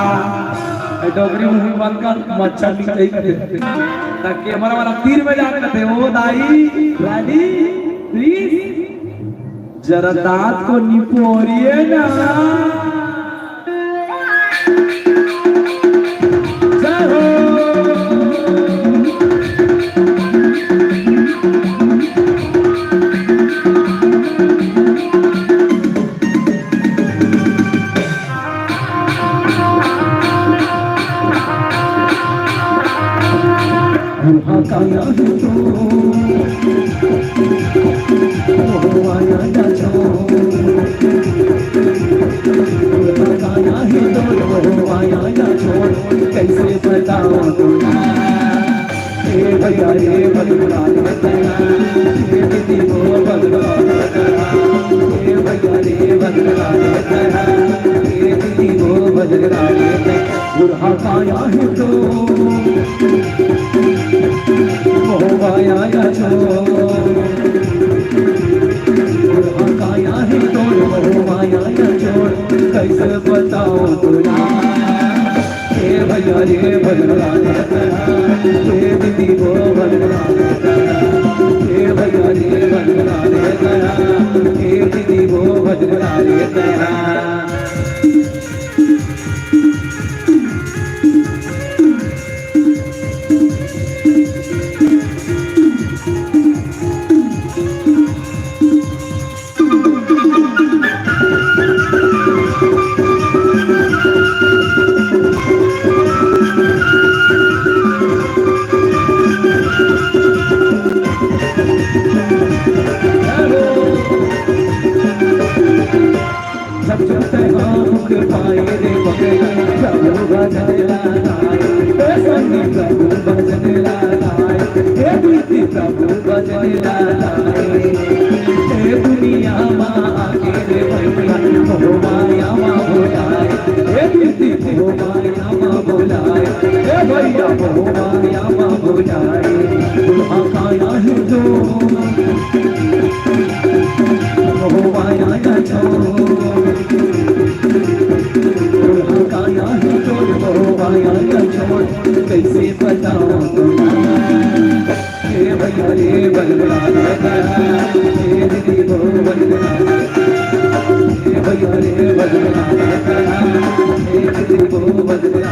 डोगरी मुंह बंद कर मच्छर निकल करते तब कैमरा वाला तीर में जाते थे ओ दाई रेडी प्लीज जरा दांत को निपोरिए ना जय हो काया है तो आया जा छो काया है तो आया जा छो कैसे बताऊं तुझे ए भैया रे भगवान बताया ये किसी को भगवान बताया ए भैया रे भगवान बताया ये किसी को भगवान बताया काया है तो आया या काया है तो माया या छोड़ कैसे बताओ तुला ए भैया रे भगवान ए दीदी को भगवान ए भैया रे भगवान ए दीदी को भगवान दुख पाए रे पगला प्रभु भजन लाए संगी प्रभु भजन लाए हे प्रीति प्रभु भजन लाए हे दुनिया माँ आगे रे भैया हो माया माँ बोलाए हे प्रीति हो माया माँ बोलाए हे भैया हो माया माँ बोलाए दुल्हा काया है जो हो माया ना छोड़ दुल्हा काया है जो हो माया ना छोड़ कैसे बताओ हे भैया रे बलरा हे दीदी वो बलरा हे भैया रे बलरा हे दीदी वो बलरा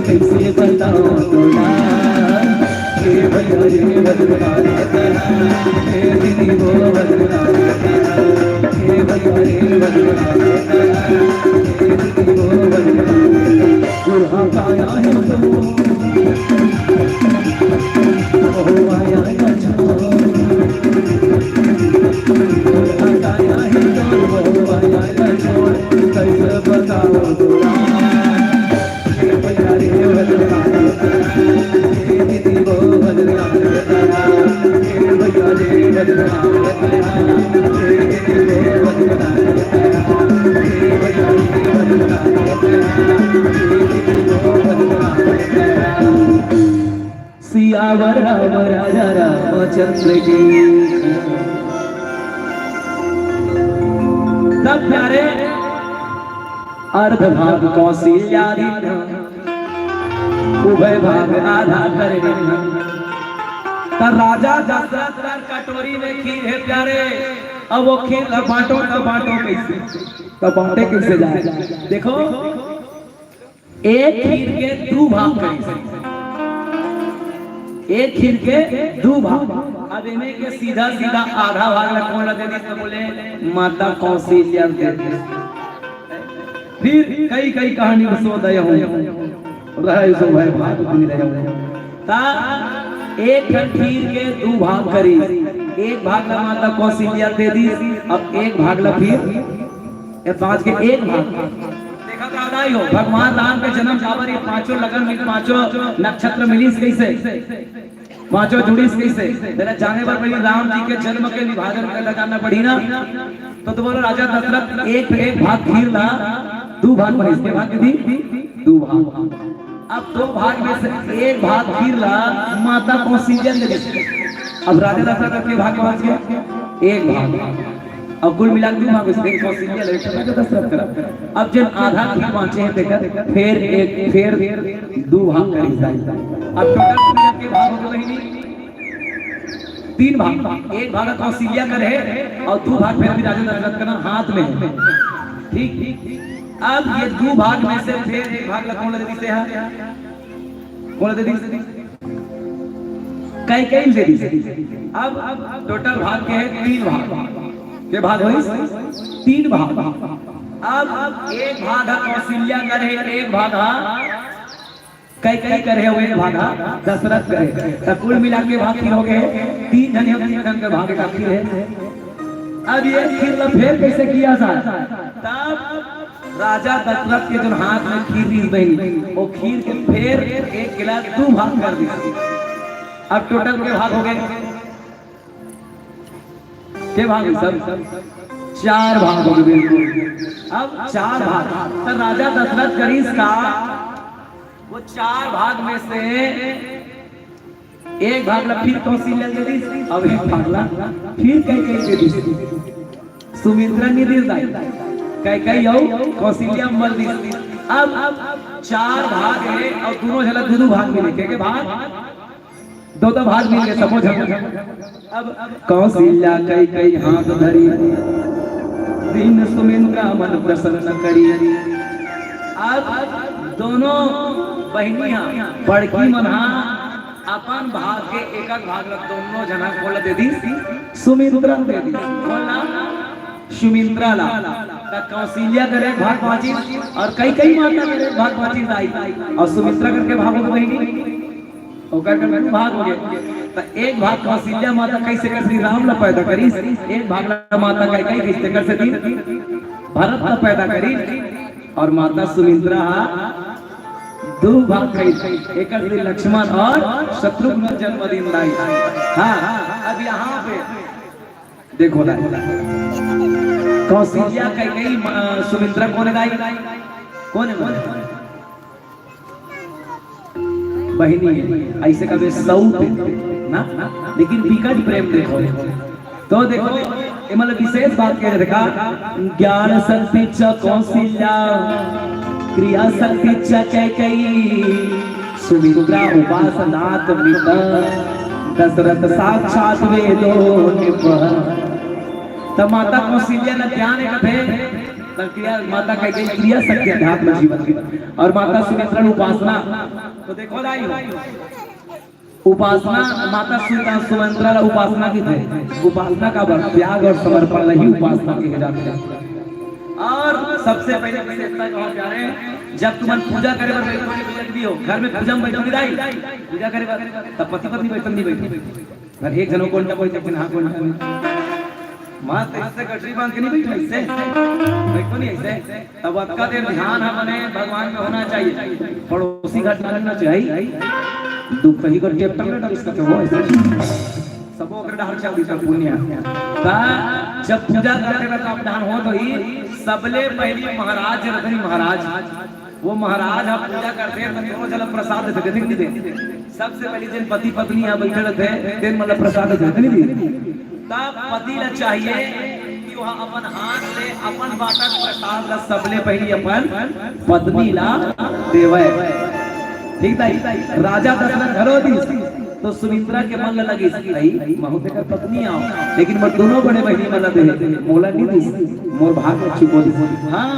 कैसे बताओ हे भैया रे बलरा हे दीदी वो बलरा हे भैया रे बलरा हे दीदी वो बलरा दुल्हा काया है तो हो आया अच्छा दुल्हा काया है तो हो आया अच्छा कैसे बताओ दुल्हा हे भैया रे बलरा हे दीदी वो बलरा हे भैया रे बलरा हे दीदी वो बलरा हे भैया रे बलरा सियावर राम राजा रामचंद्र की तब प्यारे अर्ध भाग कौशल्यादि उभय भाग आधा कर तब राजा दशरथ कटोरी में खीर है प्यारे अब वो खीर बांटो कैसे तो बांटे कैसे जाए देखो एक खीर के दो भाग कैसे एक खीर के दो भाग अब इन्हें के सीधा सीधा आधा भाग कौन लगे तो बोले माता कौशल्या दे फिर कई कहानी सुनोदय हो रहे सो भाई भाग बन रहे ता एक खीर के दो भाग करी एक भाग ला माता कौशल्या दे दी अब एक भाग ला फिर ये पांच के एक भाग देखा था हो भगवान राम के जन्म जावर ये पांचों लगन में पांचों नक्षत्र मिली कैसे पांचों जुड़ी कैसे मेरा जाने पर पहले राम जी के जन्म के विभाजन का लगाना पड़ी ना तो तुम्हारा राजा दशरथ एक भाग खीर ला दो भाग बने इसके भाग दी दो भाग अब दो भाग में से एक भाग खीर ला माता कौशल्या ने दी अब राजा दशरथ के भाग बच गया एक भाग अब कुल मिला के भाग उसके कौशल्या ले राजा दशरथ करा अब जब आधा खीर पहुंचे हैं देखकर फिर दो भाग करी जाए अब टोटल के भाग हो गए तीन भाग एक भाग कौशल्या का रहे और दो भाग फिर भी राजा दशरथ का हाथ में है ठीक अब ये दो भाग में से फिर एक भाग कौन दे दी है कौन दे दी कई दे दी अब टोटल भाग के है तीन भाग के भाग हुई तीन भाग अब एक भाग कौशल्या का रहे एक भाग कई करे हुए भागा दशरथ करे तो कुल मिला के भाग हो गए तीन जन के भाग का खीर है अब ये खीर फिर कैसे किया जाए तब राजा दशरथ के जो हाथ में खीर बनी वो खीर के फिर एक गिलास दो भाग कर दी अब टोटल के भाग हो गए के भाग है सब? 4 भाग हो गए बिल्कुल। अब 4 भाग तो राजा दशरथ करीस का वो 4 भाग में से एक भाग ला फिर कौशल्या दे दी, अब एक भाग ला फिर कई दे दी, सुमित्रा नहीं दी, कई कौशल्या मल दी। अब 4 भाग है और दोनों जला दो भाग मिले, के भाग दो भाग मिल गए समझ। अब कौशल्या कई हाथ धरी, दीन सुमित्रा मन प्रसन्न करी। अब दोनों बहनियां बड़की मना अपन भाग के एक भाग लग दोनों जना को दे दी, सुमित्रा दे दी, बोला सुमित्रा ला। कौशल्या करे भाग बाजी और कई माता करे भाग बाजी आई, और सुमित्रा करके भागो बहनी ओकर कर भाग हो गए। तो एक भाग कौशल्या माता कैसे कर श्री राम ला पैदा करी, एक भाग ला माता कई कैसे कर से दी भरत ला पैदा करी, और माता सुमित्रा 2 भाग कई, एक लक्ष्मण और शत्रुघ्न जन्मदिन लाई। हाँ अब यहाँ पे देखो ना कौशल्या कई सुमित्रा कौन दाई, कौन बहनी ऐसे कभी सऊत ना, लेकिन विकट प्रेम देखो। तो देखो ये मतलब विशेष बात कह देखा, ज्ञान शक्ति च कौशल्या, क्रिया शक्ति च कैकेयी, सुमित्रा उपासनात् मिता, दशरथ साक्षात वेदो निपः। तो माता कौशल्या ने ज्ञान है क्रिया, माता कह क्रिया शक्ति अध्यात्म जीवन की, और माता सुमित्रा उपासना। तो देखो दाई उपासना माता सुमित्रा उपासना की थे, उपासना का त्याग और समर्पण नहीं उपासना के जाते हैं। और सबसे पहले विशेषता कहाँ जा रहे हैं, जब तुम पूजा करे भी हो घर में पूजा में बैठोगी दाई, पूजा करे तब पति पत्नी बैठन नहीं बैठी, एक जनों को कोई हाँ माँ ऐसे गठरी बांध के नहीं बैठो, ऐसे बैठो नहीं ऐसे। तब आपका ध्यान हमने भगवान में होना चाहिए, पड़ोसी घट करना चाहिए, दुख कहीं कर टेप तक डाल इसका वो ऐसे सब ओकर डाल चाहिए सब पुण्य का। जब पूजा करते वक्त आप ध्यान हो तो ही सबले पहली महाराज रतनी महाराज, वो महाराज आप पूजा करते हैं तो दोनों जल प्रसाद देते थे। सबसे पहले दिन पति पत्नी यहाँ बैठे रहते दिन मतलब प्रसाद देते नहीं, तब पति ला चाहिए कि वह अपन हाथ से अपन बाटक प्रसाद ला सबले पहली अपन पत्नी ला देवे। ठीक है, राजा दशरथ घरो दी तो सुमित्रा के मन लगी आई महोदय का पत्नी आओ, लेकिन मोर दोनों बड़े बहनी मन दे मोला नहीं दी, मोर भाग में चुको दी। हाँ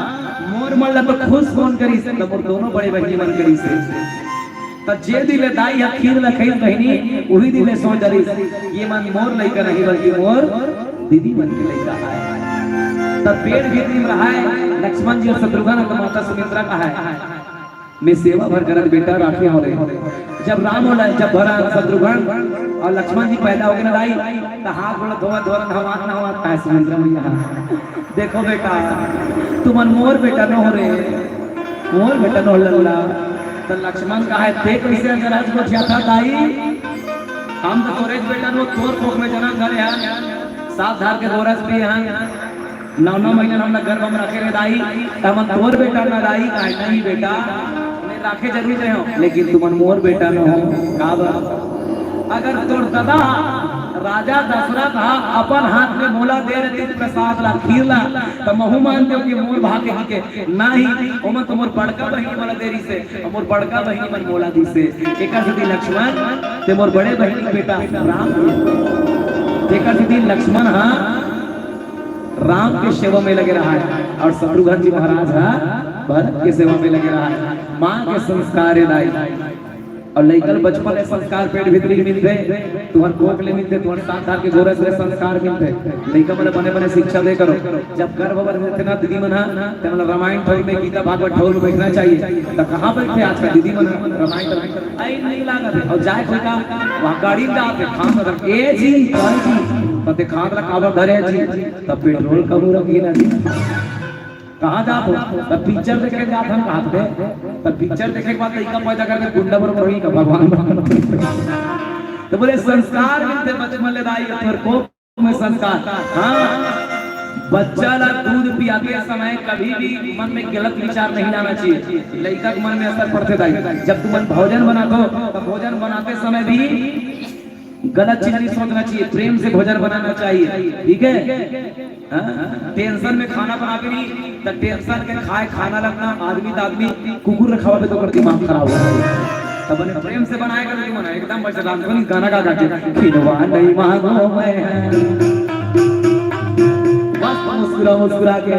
मोर मन ला तो खुश कौन करी से, तो मोर दोनों बड़े बहनी मन करी से। तो जे दिले दाई खीर ला खई बहनी वही दिले सोच डरी, ये मन मोर लइका नहीं बल्कि मोर दीदी मन के लइका है। तब पेड़ भीतरी में रहा है लक्ष्मण जी और शत्रुघ्न और माता सुमित्रा का है मैं सेवा भर करत बेटा राखी हो रहे। जब राम होला जब भरा शत्रुघ्न और लक्ष्मण जी पैदा हो गए ना दाई, तो हाथ बोला धोवा धोवा नहवा है सुमित्रा मैया। देखो बेटा तुम मोर बेटा न हो रे, मोर बेटा न होला। तो लक्ष्मण का है देख कैसे अंगराज को जाता दाई, हम तो तोरे बेटा नो तोर कोख में जन्म धरे हैं, साथ धार के गोरस भी हैं, 9 महीने हमने गर्भ में रखे रे दाई, हम तोर बेटा ना दाई काहे नहीं बेटा ने राखे जरूर रहे हो, लेकिन तुम मोर बेटा न हो का बा। अगर तोर दादा राजा दशरथ अपन हाथ में मोला दे रहे प्रसाद ला खीर ला, तो महू मानते हो कि मोर भागे के नहीं ओमन तो मोर बड़का बहिनी वाला देरी से, मोर बड़का बहिनी मन मोला दी से। एक सिद्धि लक्ष्मण ते मोर बड़े बहिनी बेटा राम, एक सिद्धि लक्ष्मण राम के सेवा में लगे रहा है, और शत्रुघ्न जी महाराज भरत के सेवा में लगे रहा है। माँ के संस्कार दाई और लइकन बचपन में संस्कार पेट भीतरी मिलते, तुम्हारे कोख ले मिलते, तुम्हारे साथ साथ के गोरस में संस्कार मिलते। लइका मन बने बने शिक्षा दे करो। जब गर्भ में ना दीदी मन मतलब रामायण ठोर में गीता भागवत ठोर में बैठना चाहिए, तो कहाँ बैठे आज का दीदी मन रामायण आई नहीं लागत। और जाए कोई का वहाँ गाड़ी में आते खान मतलब ए जी पते खान ला काबर धरे जी, तब पेट्रोल कब रखी ना जी कहाँ जात हो, तब पिक्चर देखे जात हम कहाँ पे, तब पिक्चर देखे के बाद लइका पैदा करके गुंडा बरोबर होई का भगवान तो बोले संस्कार मिलते बचपन ले दाई और को में संस्कार। हाँ, बच्चा ला दूध पियाते समय कभी भी मन में गलत विचार नहीं लाना चाहिए, लड़का के मन में असर पड़ते दाई। जब तुम भोजन बनाते हो तो भोजन बनाते समय भी गलत चीज नहीं सोचना चाहिए, प्रेम से भोजन बनाना चाहिए, ठीक है। टेंशन में खाना बना के नहीं, तो टेंशन के खाए खाना लगना, आदमी तो आदमी कुकुर रखा हुआ तो कर दिमाग खराब हो जाएगा। तब बने प्रेम से बनाएगा तो मना एकदम बच्चा गाना गा गा के खिलवा नहीं मांगो मैं, मुस्कुरा मुस्कुरा के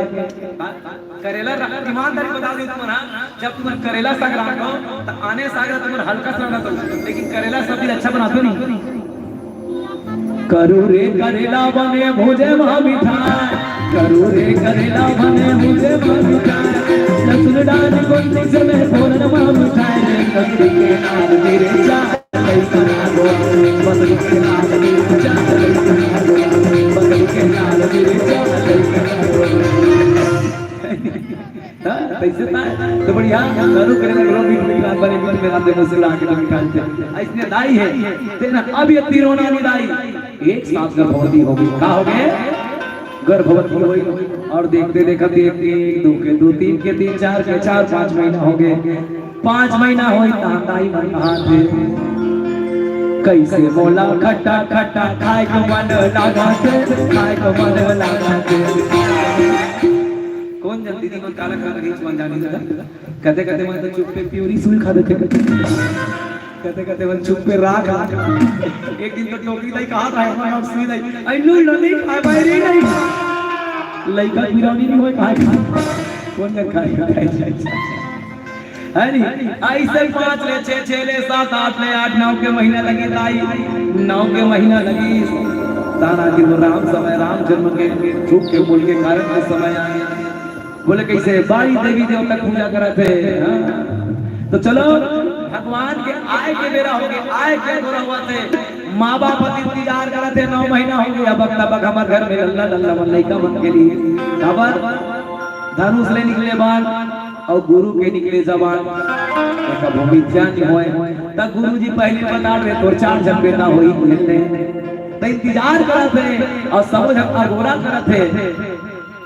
करेला ईमानदारी बता दी तुम ना, जब तुम करेला साग रखो तो आने साग तुम हल्का सा बना दो, लेकिन करेला सब्जी अच्छा बनाते नहीं। करू रे करेला बने मुझे मिठाई, करू रे करेला बने मुझे मिठाई, लहसुन डाल को से मैं भोरन मिठाई, लकड़ी के नाल मेरे चाय बना दो, बदल के नाल मेरे चाय बना दो, बदल के नाल मेरे चाय कैसे था तो बढ़िया करू करेला लोग भी मिठाई बने मन में आते मुस्कुरा के मिठाई इसने दाई है तेरा अब ये तिरोना नहीं दाई एक साथ गर्भवती होगी का हो गए गर्भवती हुई और देखते देखते एक दो के दो तीन के तीन चार के चार 5 महीना हो गए 5 महीना होई ताई मन कहां थे कैसे मोला खट्टा खट्टा खाए को मन लागा थे खाए को मन लागा थे कौन जल्दी दी कौन काला काला रीच बन जाने लगा कहते कहते मैं तो चुप पे प्यूरी सुई खा देते कहते कहते मैं चुप पे राख एक दिन तो टोकरी लाई कहा था मैं और सुई लाई आई नो नहीं खा पाए रे नहीं लइका बिरौनी नहीं होए खाए कौन न खाए है नहीं ऐसे 5 ले 6 ले 7 8 ले 8 9 के महीना लगे दाई 9 के महीना लगी तारा की राम समय राम जन्म के झूठ के बोल के कारण के समय आए बोले कैसे बाई देवी देवता पूजा करे थे तो चलो भगवान के आए के बेरा हो गए आए के बेरा हुआ थे माँ बाप इंतजार करे थे 9 महीना हो गया अब तक हमारे घर में अल्लाह अल्लाह लड़का बन के लिए खबर धनुष ले निकले बाल और गुरु के निकले जबान का भूमि ध्यान होए तब गुरुजी पहले बता रहे तो 4 जन बेटा होई मिलने तो इंतजार करते और सब जन अगोरा करते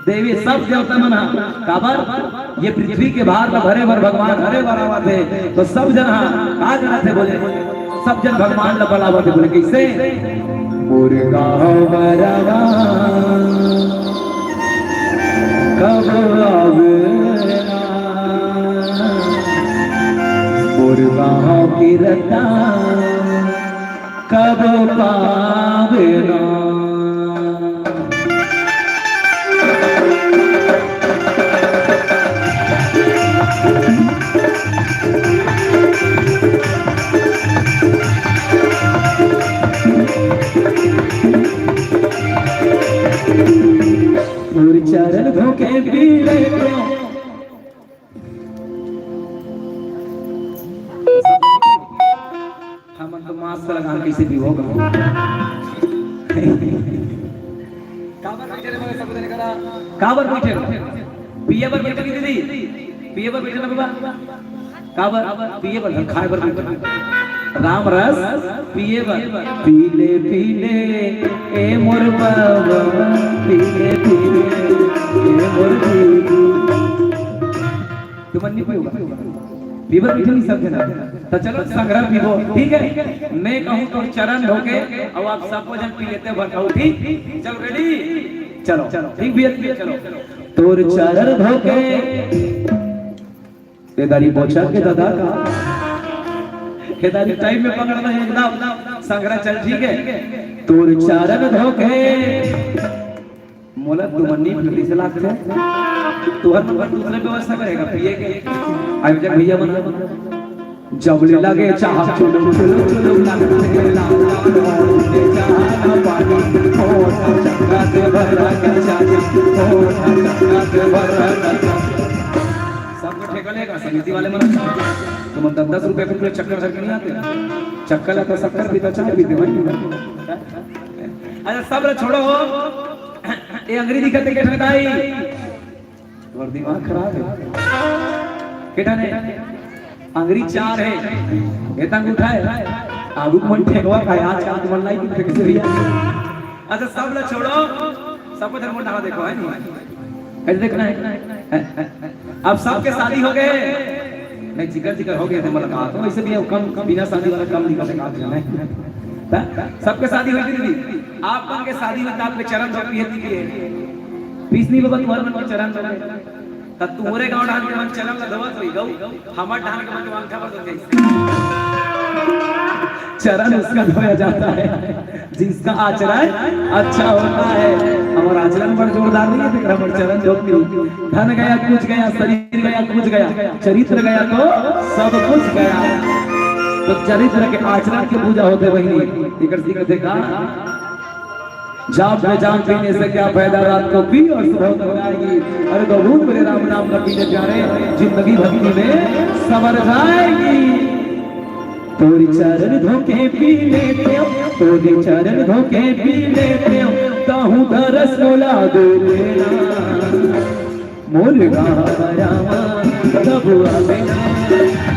देवी सब देवता मना काबर ये पृथ्वी के भार में भरे भर भगवान हरे भर आवा थे तो सब जन का करते थे बोले सब जन भगवान ला बुलावा थे बोले कैसे मुर्गा बरवा कब आवेना मुर्गा की रता कब पावेना चरण धोके पीले हम तो मास्क लगा कैसे भी होगा काबर बैठे पिए पर बैठे दीदी पिए पर बैठे ना बाबा काबर पिए पर खाए पर बैठे राम रस पिए पीले पीले ए मोर बाबा पीले पीले ए मोर तुम नहीं पियोगा पीवर भी नहीं सब ना तो चलो संग्रह पीबो ठीक है मैं कहूं तो चरण धोके और आप सब जन पी लेते बताओ ठीक चलो रेडी चलो चलो ठीक भी चलो तोर चरण धोके ते दाढ़ी पोछा के दादा का खेदारी टाइम में पकड़ना है एकदम संग्रह चल ठीक है तोर चरण धोके मोला दुमन्नी पुलिस से लागते तोहर नंबर दूसरे व्यवस्था करेगा पिए के आयो जब भैया बना जबले लगे चाह चुलो चुलो चुलो लगते लाल चाह पानी हो चक्का से भरा कचा हो चक्का से भरा कचा सबको ठेकेगा समिति वाले मन तुम 10 रुपए के चक्कर सर नहीं आते चक्कर तो शक्कर भी तो चाय भी दे भाई अच्छा सब छोड़ो ये अंग्रेजी कहते के ठंडाई और दिमाग खराब है केटा ने अंग्रेजी 4 है ये तंग उठाए आगु मन ठेकवा का आज आज मन लाई कि कैसे भैया अच्छा सब लोग छोड़ो, सबको धर्म उठाओ, देखो है नहीं ऐसे देखना है। अब सबके शादी हो गए, नहीं जिक्र हो गए थे मुलाकात, तो ऐसे भी कम बिना शादी वाला कम निकल देगा। सबके शादी हुई थी दीदी, आप के शादी में आपके चरण धो पिए थी, पीस नहीं बाबा तुम्हारे मन में चरण धो, तब तुम्हारे गांव ढाल के मन चरण धोवा तो गौ हमारे ढाल के मन मांग खबर तो चरण उसका धोया जाता है जिसका आचरण अच्छा होता है। हमारा आचरण बड़ जोरदार नहीं है, फिर हमारा चरण धोती, धन गया कुछ गया, शरीर गया कुछ गया, चरित्र गया तो सब कुछ गया। तो चरित्र के आचरण की पूजा होते वही इकर सीख देखा, जाप में जान पीने से क्या फायदा, रात को पी और सुबह तक आएगी। अरे तो भूत मेरे राम नाम का पीने प्यारे, जिंदगी भक्ति में संवर जाएगी। तोरी चरण धोके पी लेते हो, तोरी चरण धोके पी लेते हो, ताहू दरस मोला दे देना, मुर्गा रामा तब आवेना,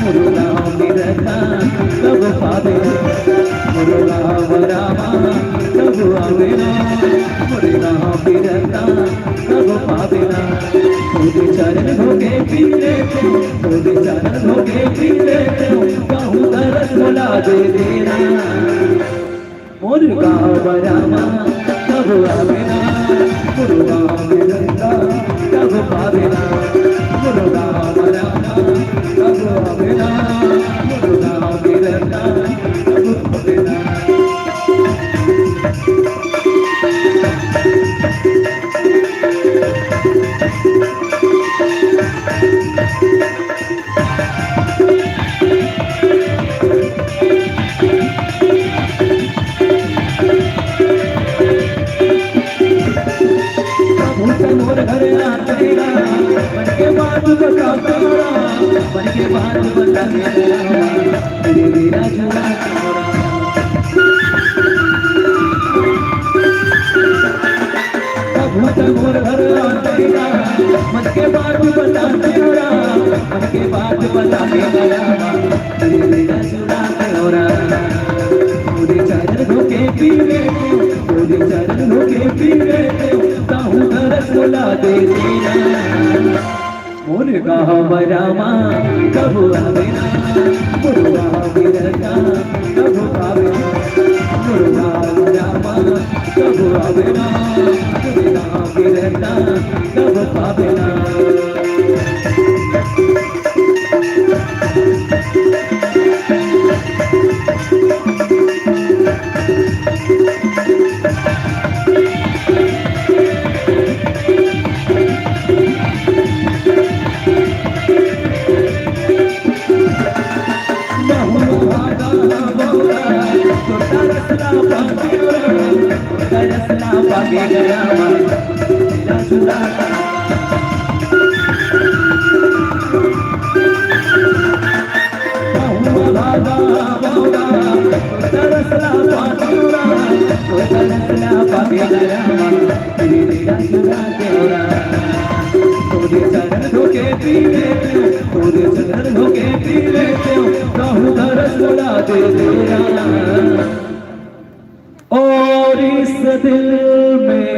मुर्गा मिरता तब पावेना, मुर्गा रामा तब आवेना, मुर्गा मिरता तब पावेना। तोरे चरण धोके पी लेते हो, तोरे चरण धोके पी लेते हो, कहूँ दरस मोला दे देना, मुर्गा रामा तब आवेना, मुर्गा मिरता तब पावेना, मुर्गा रामा तब आवेना, मुर्गा मिरता तब पावेना। मोर घर आतेगा मन के बात बता तेरा, मन के बात बता तेरा, तेरा जुड़ा तेरा। मोर घर आतेगा मन के बात बता तेरा, मन के बात बता तेरा, तेरा जुड़ा तेरा। तोरे चरण धोके पी लेते हो, तोरे चरण धोके पी लेते हो, ताहू दरस मोला दे देना, मुर्गा रामा कब आवेना, मुर्गा मिरता कब पावेना, मुर्गा रामा कब आवेना, मुर्गा मिरता कब पावेना। पागे गया तेरा जुड़ा भागा भागा तरसला पागुरा, तरसला पागे गया तेरा जुड़ा तेरा। तोरे चरण धोके पी लेते हो, तोरे चरण धोके पी लेते हो, कहूँ दरस मोला दे तेरा। और इस दिल में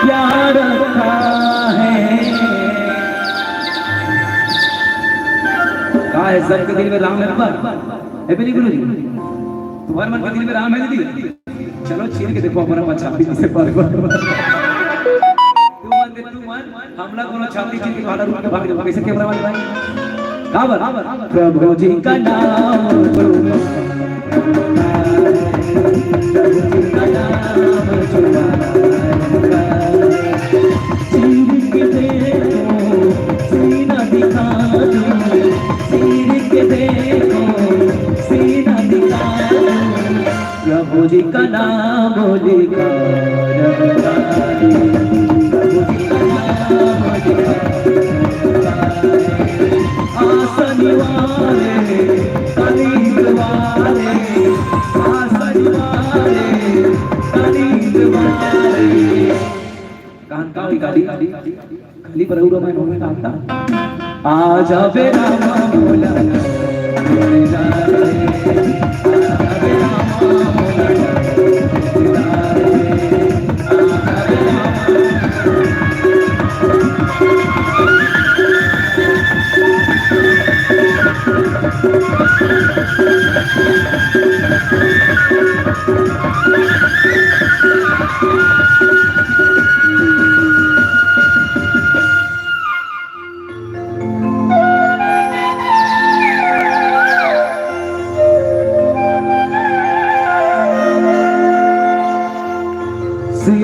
क्या रखा है, कहा है सबके दिल में राम है पर है गुरु जी, तुम्हारे मन के दिल में राम है दीदी, चलो छीन के देखो हमारा मन छाती से पर तू मन हमला कोनो छाती छीन के वाला रूप के भाग जाओ, कैसे कैमरा वाले भाई काबर प्रभु जी का नाम प्रभु जी का नाम खाली पर आजा बेरा बोला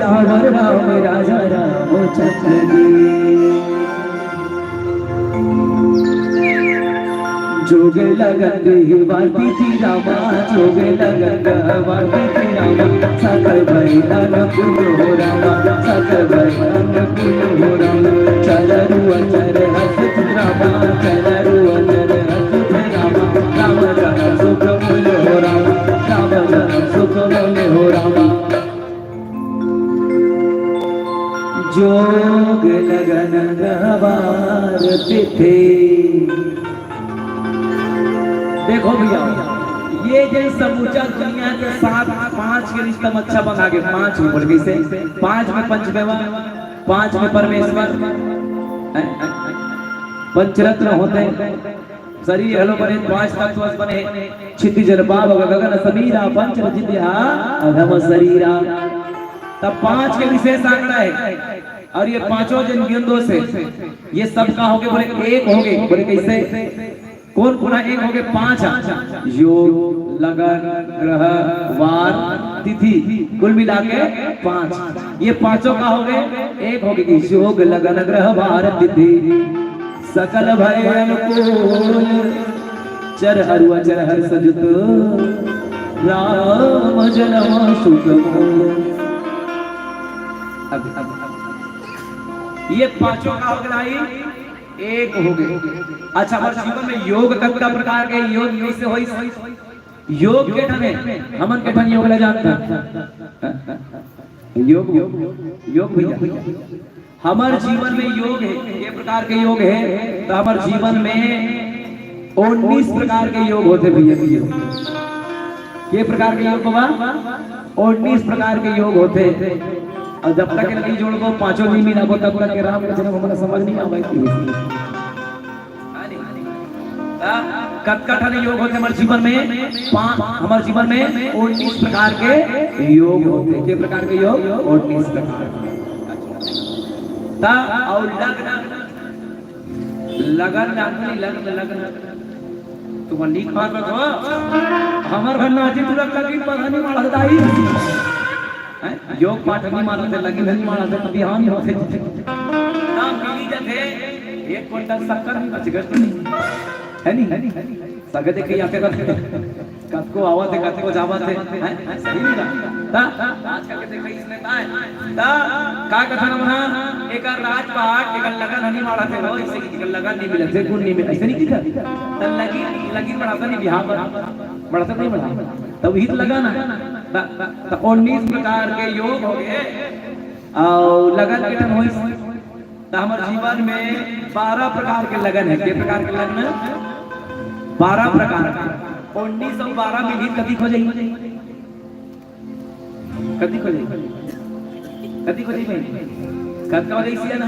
सियावर राम राजा रामचंद्र की। जोग लगन वाती थी रामा, जोग लगन वाती थी रामा, सकल भैरन कुल हो रामा, सकल भैरन कुल हो रामा। चररु अचर हसत रामा, चररु अचर हसत रामा, राम जन सुख मूल हो रामा, राम जन सुख मूल हो रामा। जोग लगन गवार तिथे। देखो भैया, ये जो समूचा दुनिया के साथ 5 के रिश्ता अच्छा बना के 5 में बोल कैसे 5 में पंचमेवा, 5 में परमेश्वर, पंचरत्न होते शरीर हलो बने 5 तत्व बने क्षिति जल पाव गगन समीरा पंच रचित्या अधम शरीरा। तब 5 के विशेष आंकड़ा है और ये पांचों जन बिंदुओं से ये सबका हो गए बोले एक हो गए बोले कैसे कौन गुना एक हो गए 5 योग लगन ग्रह वार तिथि कुल मिला के 5। ये पांचों का हो गए एक हो गए योग लगन ग्रह वार तिथि सकल भय अनुकूल चर हरु अचर हर सजुत राम जन्म सुख मूल। ये पांचों का हो गए एक हो गए। अच्छा हमारे जीवन में योग कतका प्रकार के योग कैसे होई योग के ठने हमन के ठन योग ले जानता योग योग भैया हमारे जीवन में योग है ये प्रकार के योग है तो हमारे जीवन में 19 प्रकार के योग होते भैया ये प्रकार के योग बाबा 19 प्रकार के योग होते और जब तक नहीं जोड़ो पांचों नहीं मिला तब तक के राम जन्म हमारा समझ नहीं आवे। कतका ठन योग होते हमारे जीवन में हमारे जीवन में 19 प्रकार के योग होते। के प्रकार के योग 19 प्रकार ता और लगन लगन तुम नीक बात रखो हमार घर ना जी तुरंत लगी पढ़ानी मार दाई योग पाठ नहीं मानते लगी नहीं मानते ध्यान होते नाम मिली जाते 1 क्विंटल शक्कर नहीं बच गए है नहीं सगे देखे आते कतको आवत है कतको जावत है सही नहीं ता आज का के देखै इसने ता का कथन मना एक राज पाठ एक लगन नहीं मारते हो इससे की लगन नहीं मिले से गुण नहीं मिले ऐसे नहीं किया त लगी बढ़ाता नहीं बिहार बढ़ाता नहीं बढ़ा तब ही तो लगाना त 19 प्रकार के योग हो गए और लगन के होई त हमारे जीवन में 12 प्रकार के लगन है। के प्रकार के लगन 12 प्रकार का 1912 में भी कभी खो जाई कभी खो जाई कब हो जाई सिया ना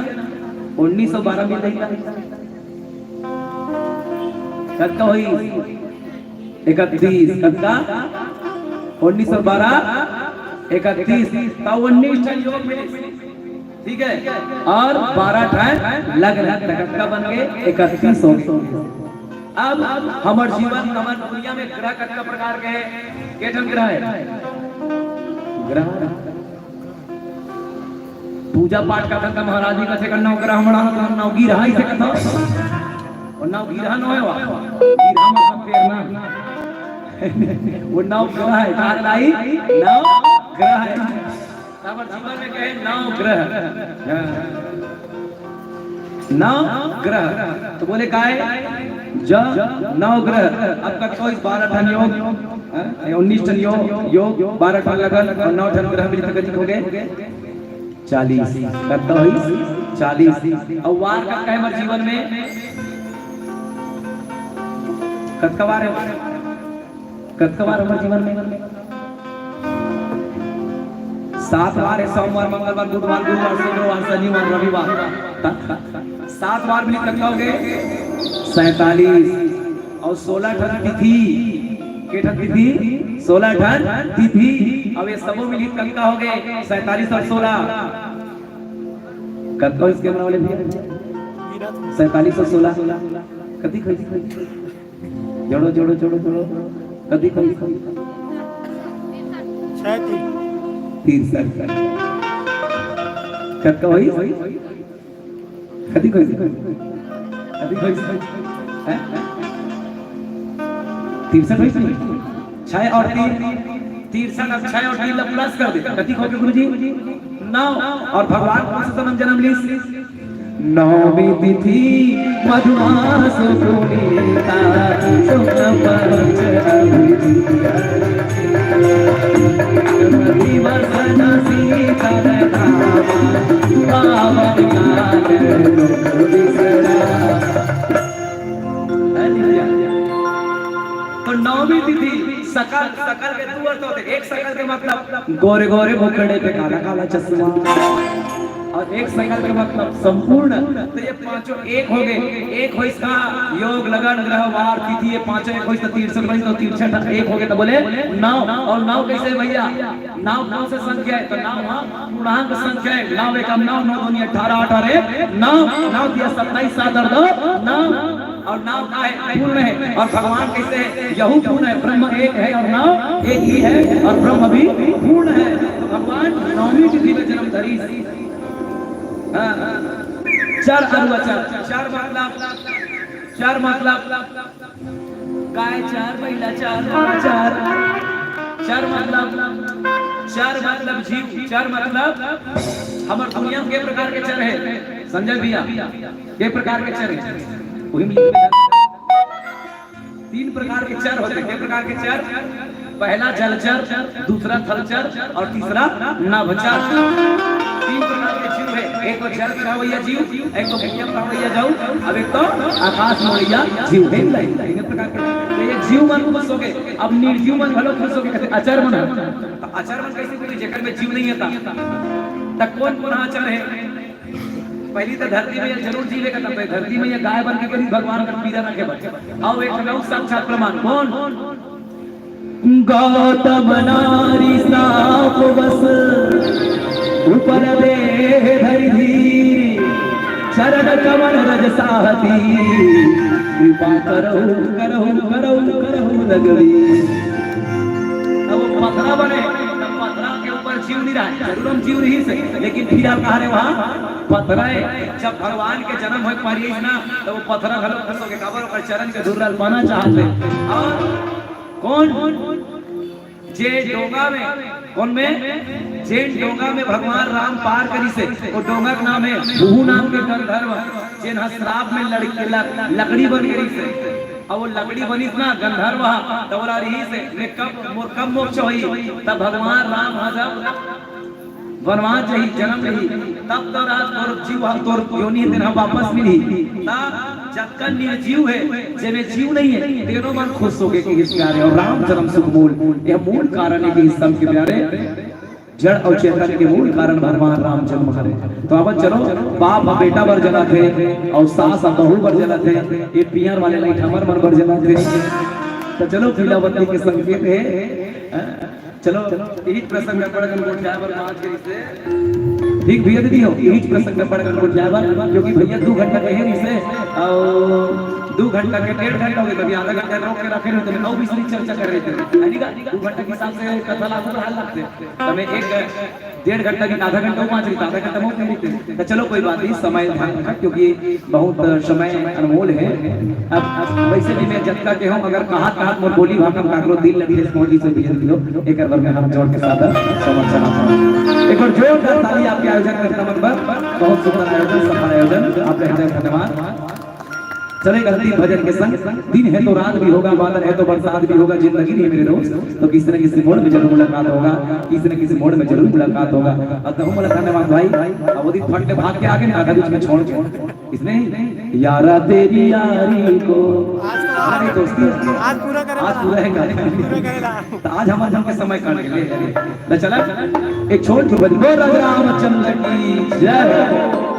1912 में नहीं कब का होई 31 कब का 1912 31 ता 19 ठन योग मिले ठीक है और 12 ठन लगन का बन गए 31 हो गए। अब हमारे जीवन हमारे दुनिया में ग्रह कतका प्रकार के केठन ग्रह है ग्रह पूजा पाठ का धंधा महाराज जी का से करना ग्रह हमारा तो नाव की रहा इसे कथा और नाव की रहा न होवा गिरहा मतलब फेरना वो नाव ग्रह है कहां लाई नाव ग्रह है हमारे जीवन में कहे नाव ग्रह नाव ग्रह तो बोले काय नौ ग्रह अब तक 12 ठन योग 19 ठन योग 12 ठन लगन और 9 ठन ग्रह मिलकर कितने हो गए 40 करता हुई 40 और वार का है हमारे जीवन में कतकवार है हमारे जीवन में 7 वार है सोमवार मंगलवार बुधवार गुरुवार शुक्रवार शनिवार रविवार 7 वार मिली कितना हो गए 47 और 16 ठन तिथि के ठन तिथि 16 ठन तिथि अब ये सबो मिलित कितना हो गए 47 और 16 कतको इसके वाले भी 47 और 16 कति खोई जोड़ो कति खोई 36 कक्का भाई कदी कोई कदी कोई हैं 63 भाई 6 और 3 63 अब 6 और 3 प्लस कर दे कदी को गुरुजी 9 और भगवान कौन सा जन्म ली नौमी तिथि मधुमास पुनीता शुक्ल पंच दिवस सीता पावन काल तो नौमी तिथि सकल सकल के दो अर्थ होते एक सकल के मतलब गोरे गोरे मुखड़े पे काला काला चश्मा और एक सकल के मतलब संपूर्ण तो ये पांचों एक हो गए एक हो इसका योग लगन ग्रह वार तिथि ये पांचों एक हो इसका 63 बनी तो 63 एक हो गए तो बोले 9 और 9 कैसे भैया 9 कौन से संख्या है तो 9 पूर्णांक संख्या है 9 एकम 9 9 दूनी 18 18 9 9 दिया 27 7 और 2 9 और 9 का है पूर्ण है और भगवान कैसे है यहू पूर्ण है ब्रह्म एक है और 9 एक ही है और ब्रह्म भी पूर्ण है तो भगवान नौमी तिथि में जन्म धरी चार चार मतलब गाय 4 महिला 4 4 4 मतलब जीव 4 मतलब हमारे दुनिया के प्रकार के चर है संजय भैया के प्रकार के चर है वही में 3 प्रकार के चर होते हैं के प्रकार के चर पहला जलचर दूसरा थलचर और तीसरा नभचर 3 प्रकार के जीव है एक तो जल में रहवैया जीव एक तो भूमि में रहवैया जीव अब एक तो आकाश में रहवैया जीव है तीन प्रकार के ये जीव मन खुश हो गए अब निर्जीव मन भलो खुश हो गए कहते अचर मन तो अचर मन कैसे कोई जेकर में जीव नहीं है तब कौन कौन अचर है पहली तो धरती में जरूर जीवे का तब धरती में ये गाय बन के कभी भगवान का पीड़ा ना के बचे आओ एक लोग साक्षात प्रमाण कौन गौतम नारी साप बस ऊपर दे धरी चरण कमल रज साहती कृपा करो करो करो करो लगवी अब पथरा बने पथरा के ऊपर जीव नहीं रहा जरूर हम जीव नहीं से लेकिन फिर आप कहा रहे वहां पथरा जब भगवान के जन्म हो पारी ना तो वो पथरा घलो खुश होके काबर और चरण के धुर्रल पाना चाहते और कौन जे डोंगा में कौन में जेन डोंगा में भगवान राम पार करी से वो डोंगा का नाम है भूहू नाम के गंधर्व जेन श्राप में लकड़ी बन गई से और वो लकड़ी बनी ना गंधर्व तोरा रही से कब मोक्ष हुई तब भगवान राम जब वनवास रही जन्म रही तब तो रात तोर जीव हम तोर योनि दिन हम वापस मिली तब जब का निर्जीव है जेमे जीव नहीं है तेरो मन खुश हो गए कि इस प्यारे और राम जन्म सुख मूल यह मूल कारण है कि इस सब के प्यारे जड़ और चेतन के मूल कारण भगवान राम जन्म करे तो अब चलो बाप बेटा बर जना थे और सास और बहू बर जना थे ये पियर वाले नहीं हमर मन बर जना थे तो चलो पीलावती के संकेत है चलो एक प्रसंग में पढ़कर बोल जावर बात करी से ठीक भैया दीदी हो एक प्रसंग में पढ़कर बोल जावर क्योंकि भैया 2 घंटा कहे इसे और 2 घंटा के 1.5 घंटा हो गए कभी आधा घंटा रोक के रखे तो मैं 9 चर्चा कर रहे थे यानी का 2 घंटा के हिसाब से कथा लागू हाल लगते तो मैं 1.5 घंटा की आधा घंटा 5 रही आधा घंटा मुक्त नहीं थे तो चलो कोई बात नहीं समय ध्यान रखा क्योंकि बहुत समय अनमोल है अब वैसे भी मैं जत्ता के हूं अगर कहा मोर बोली भाषा काकरो दिल लगी है मोदी से भेज दियो एक बार में हम जोड़ के साथ समझना एक बार जोरदार ताली आपके आयोजन करता मन पर बहुत सुंदर आयोजन सफल आयोजन आपका हृदय धन्यवाद चलेगा दिन भजन के संग दिन है तो रात भी होगा बादल है तो बरसात भी होगा जिंदगी नहीं मेरे दोस्त तो किसी न किसी मोड़ में जरूर मुलाकात होगा किसी न किसी मोड़ में जरूर मुलाकात होगा अतः मुझे धन्यवाद भाई अब वो दिन फट के भाग के आगे ना बीच में छोड़ इसने यारा तेरी यारी को आज दोस्ती आज पूरा है तो आज हम के समय काट के ले चला एक छोड़ के बजबो रामचंद्र की जय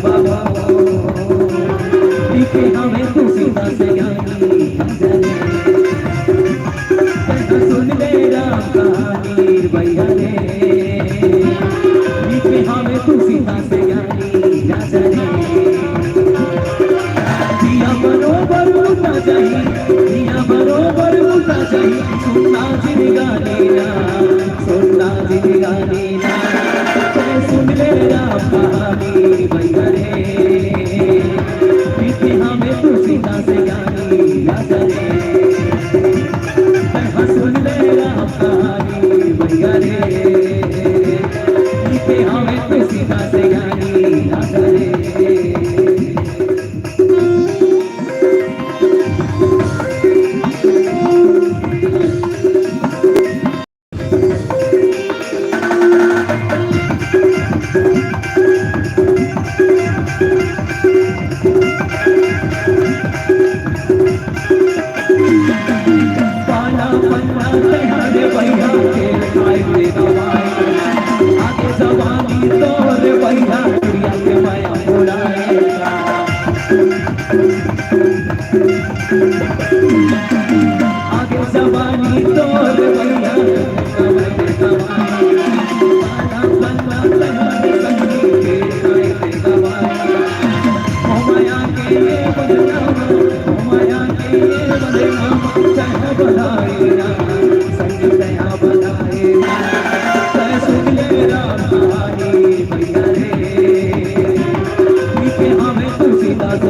बाबा लिखे हमें तू सीता से ज्ञानी सुन ले राम कहानी भैया रे लिखे हमें तू सीता से ज्ञानी राजा रे दिया बरोबर उठा चाहिए दिया बरोबर उठा चाहिए सुनना जिंदगानी ना सुनना जिंदगानी ना सुन ले राम कहानी भैया रे लिखे हमें तू सीता से ज्ञानी राजा रे सुन ले राम कहानी भैया रे लिखे हमें तू सीता से ज्ञानी राजा रे आगे जवानी तोर भैया प्रिया के माया बुलाएगा आगे जवानी तोर भैया हमें तुलसीदास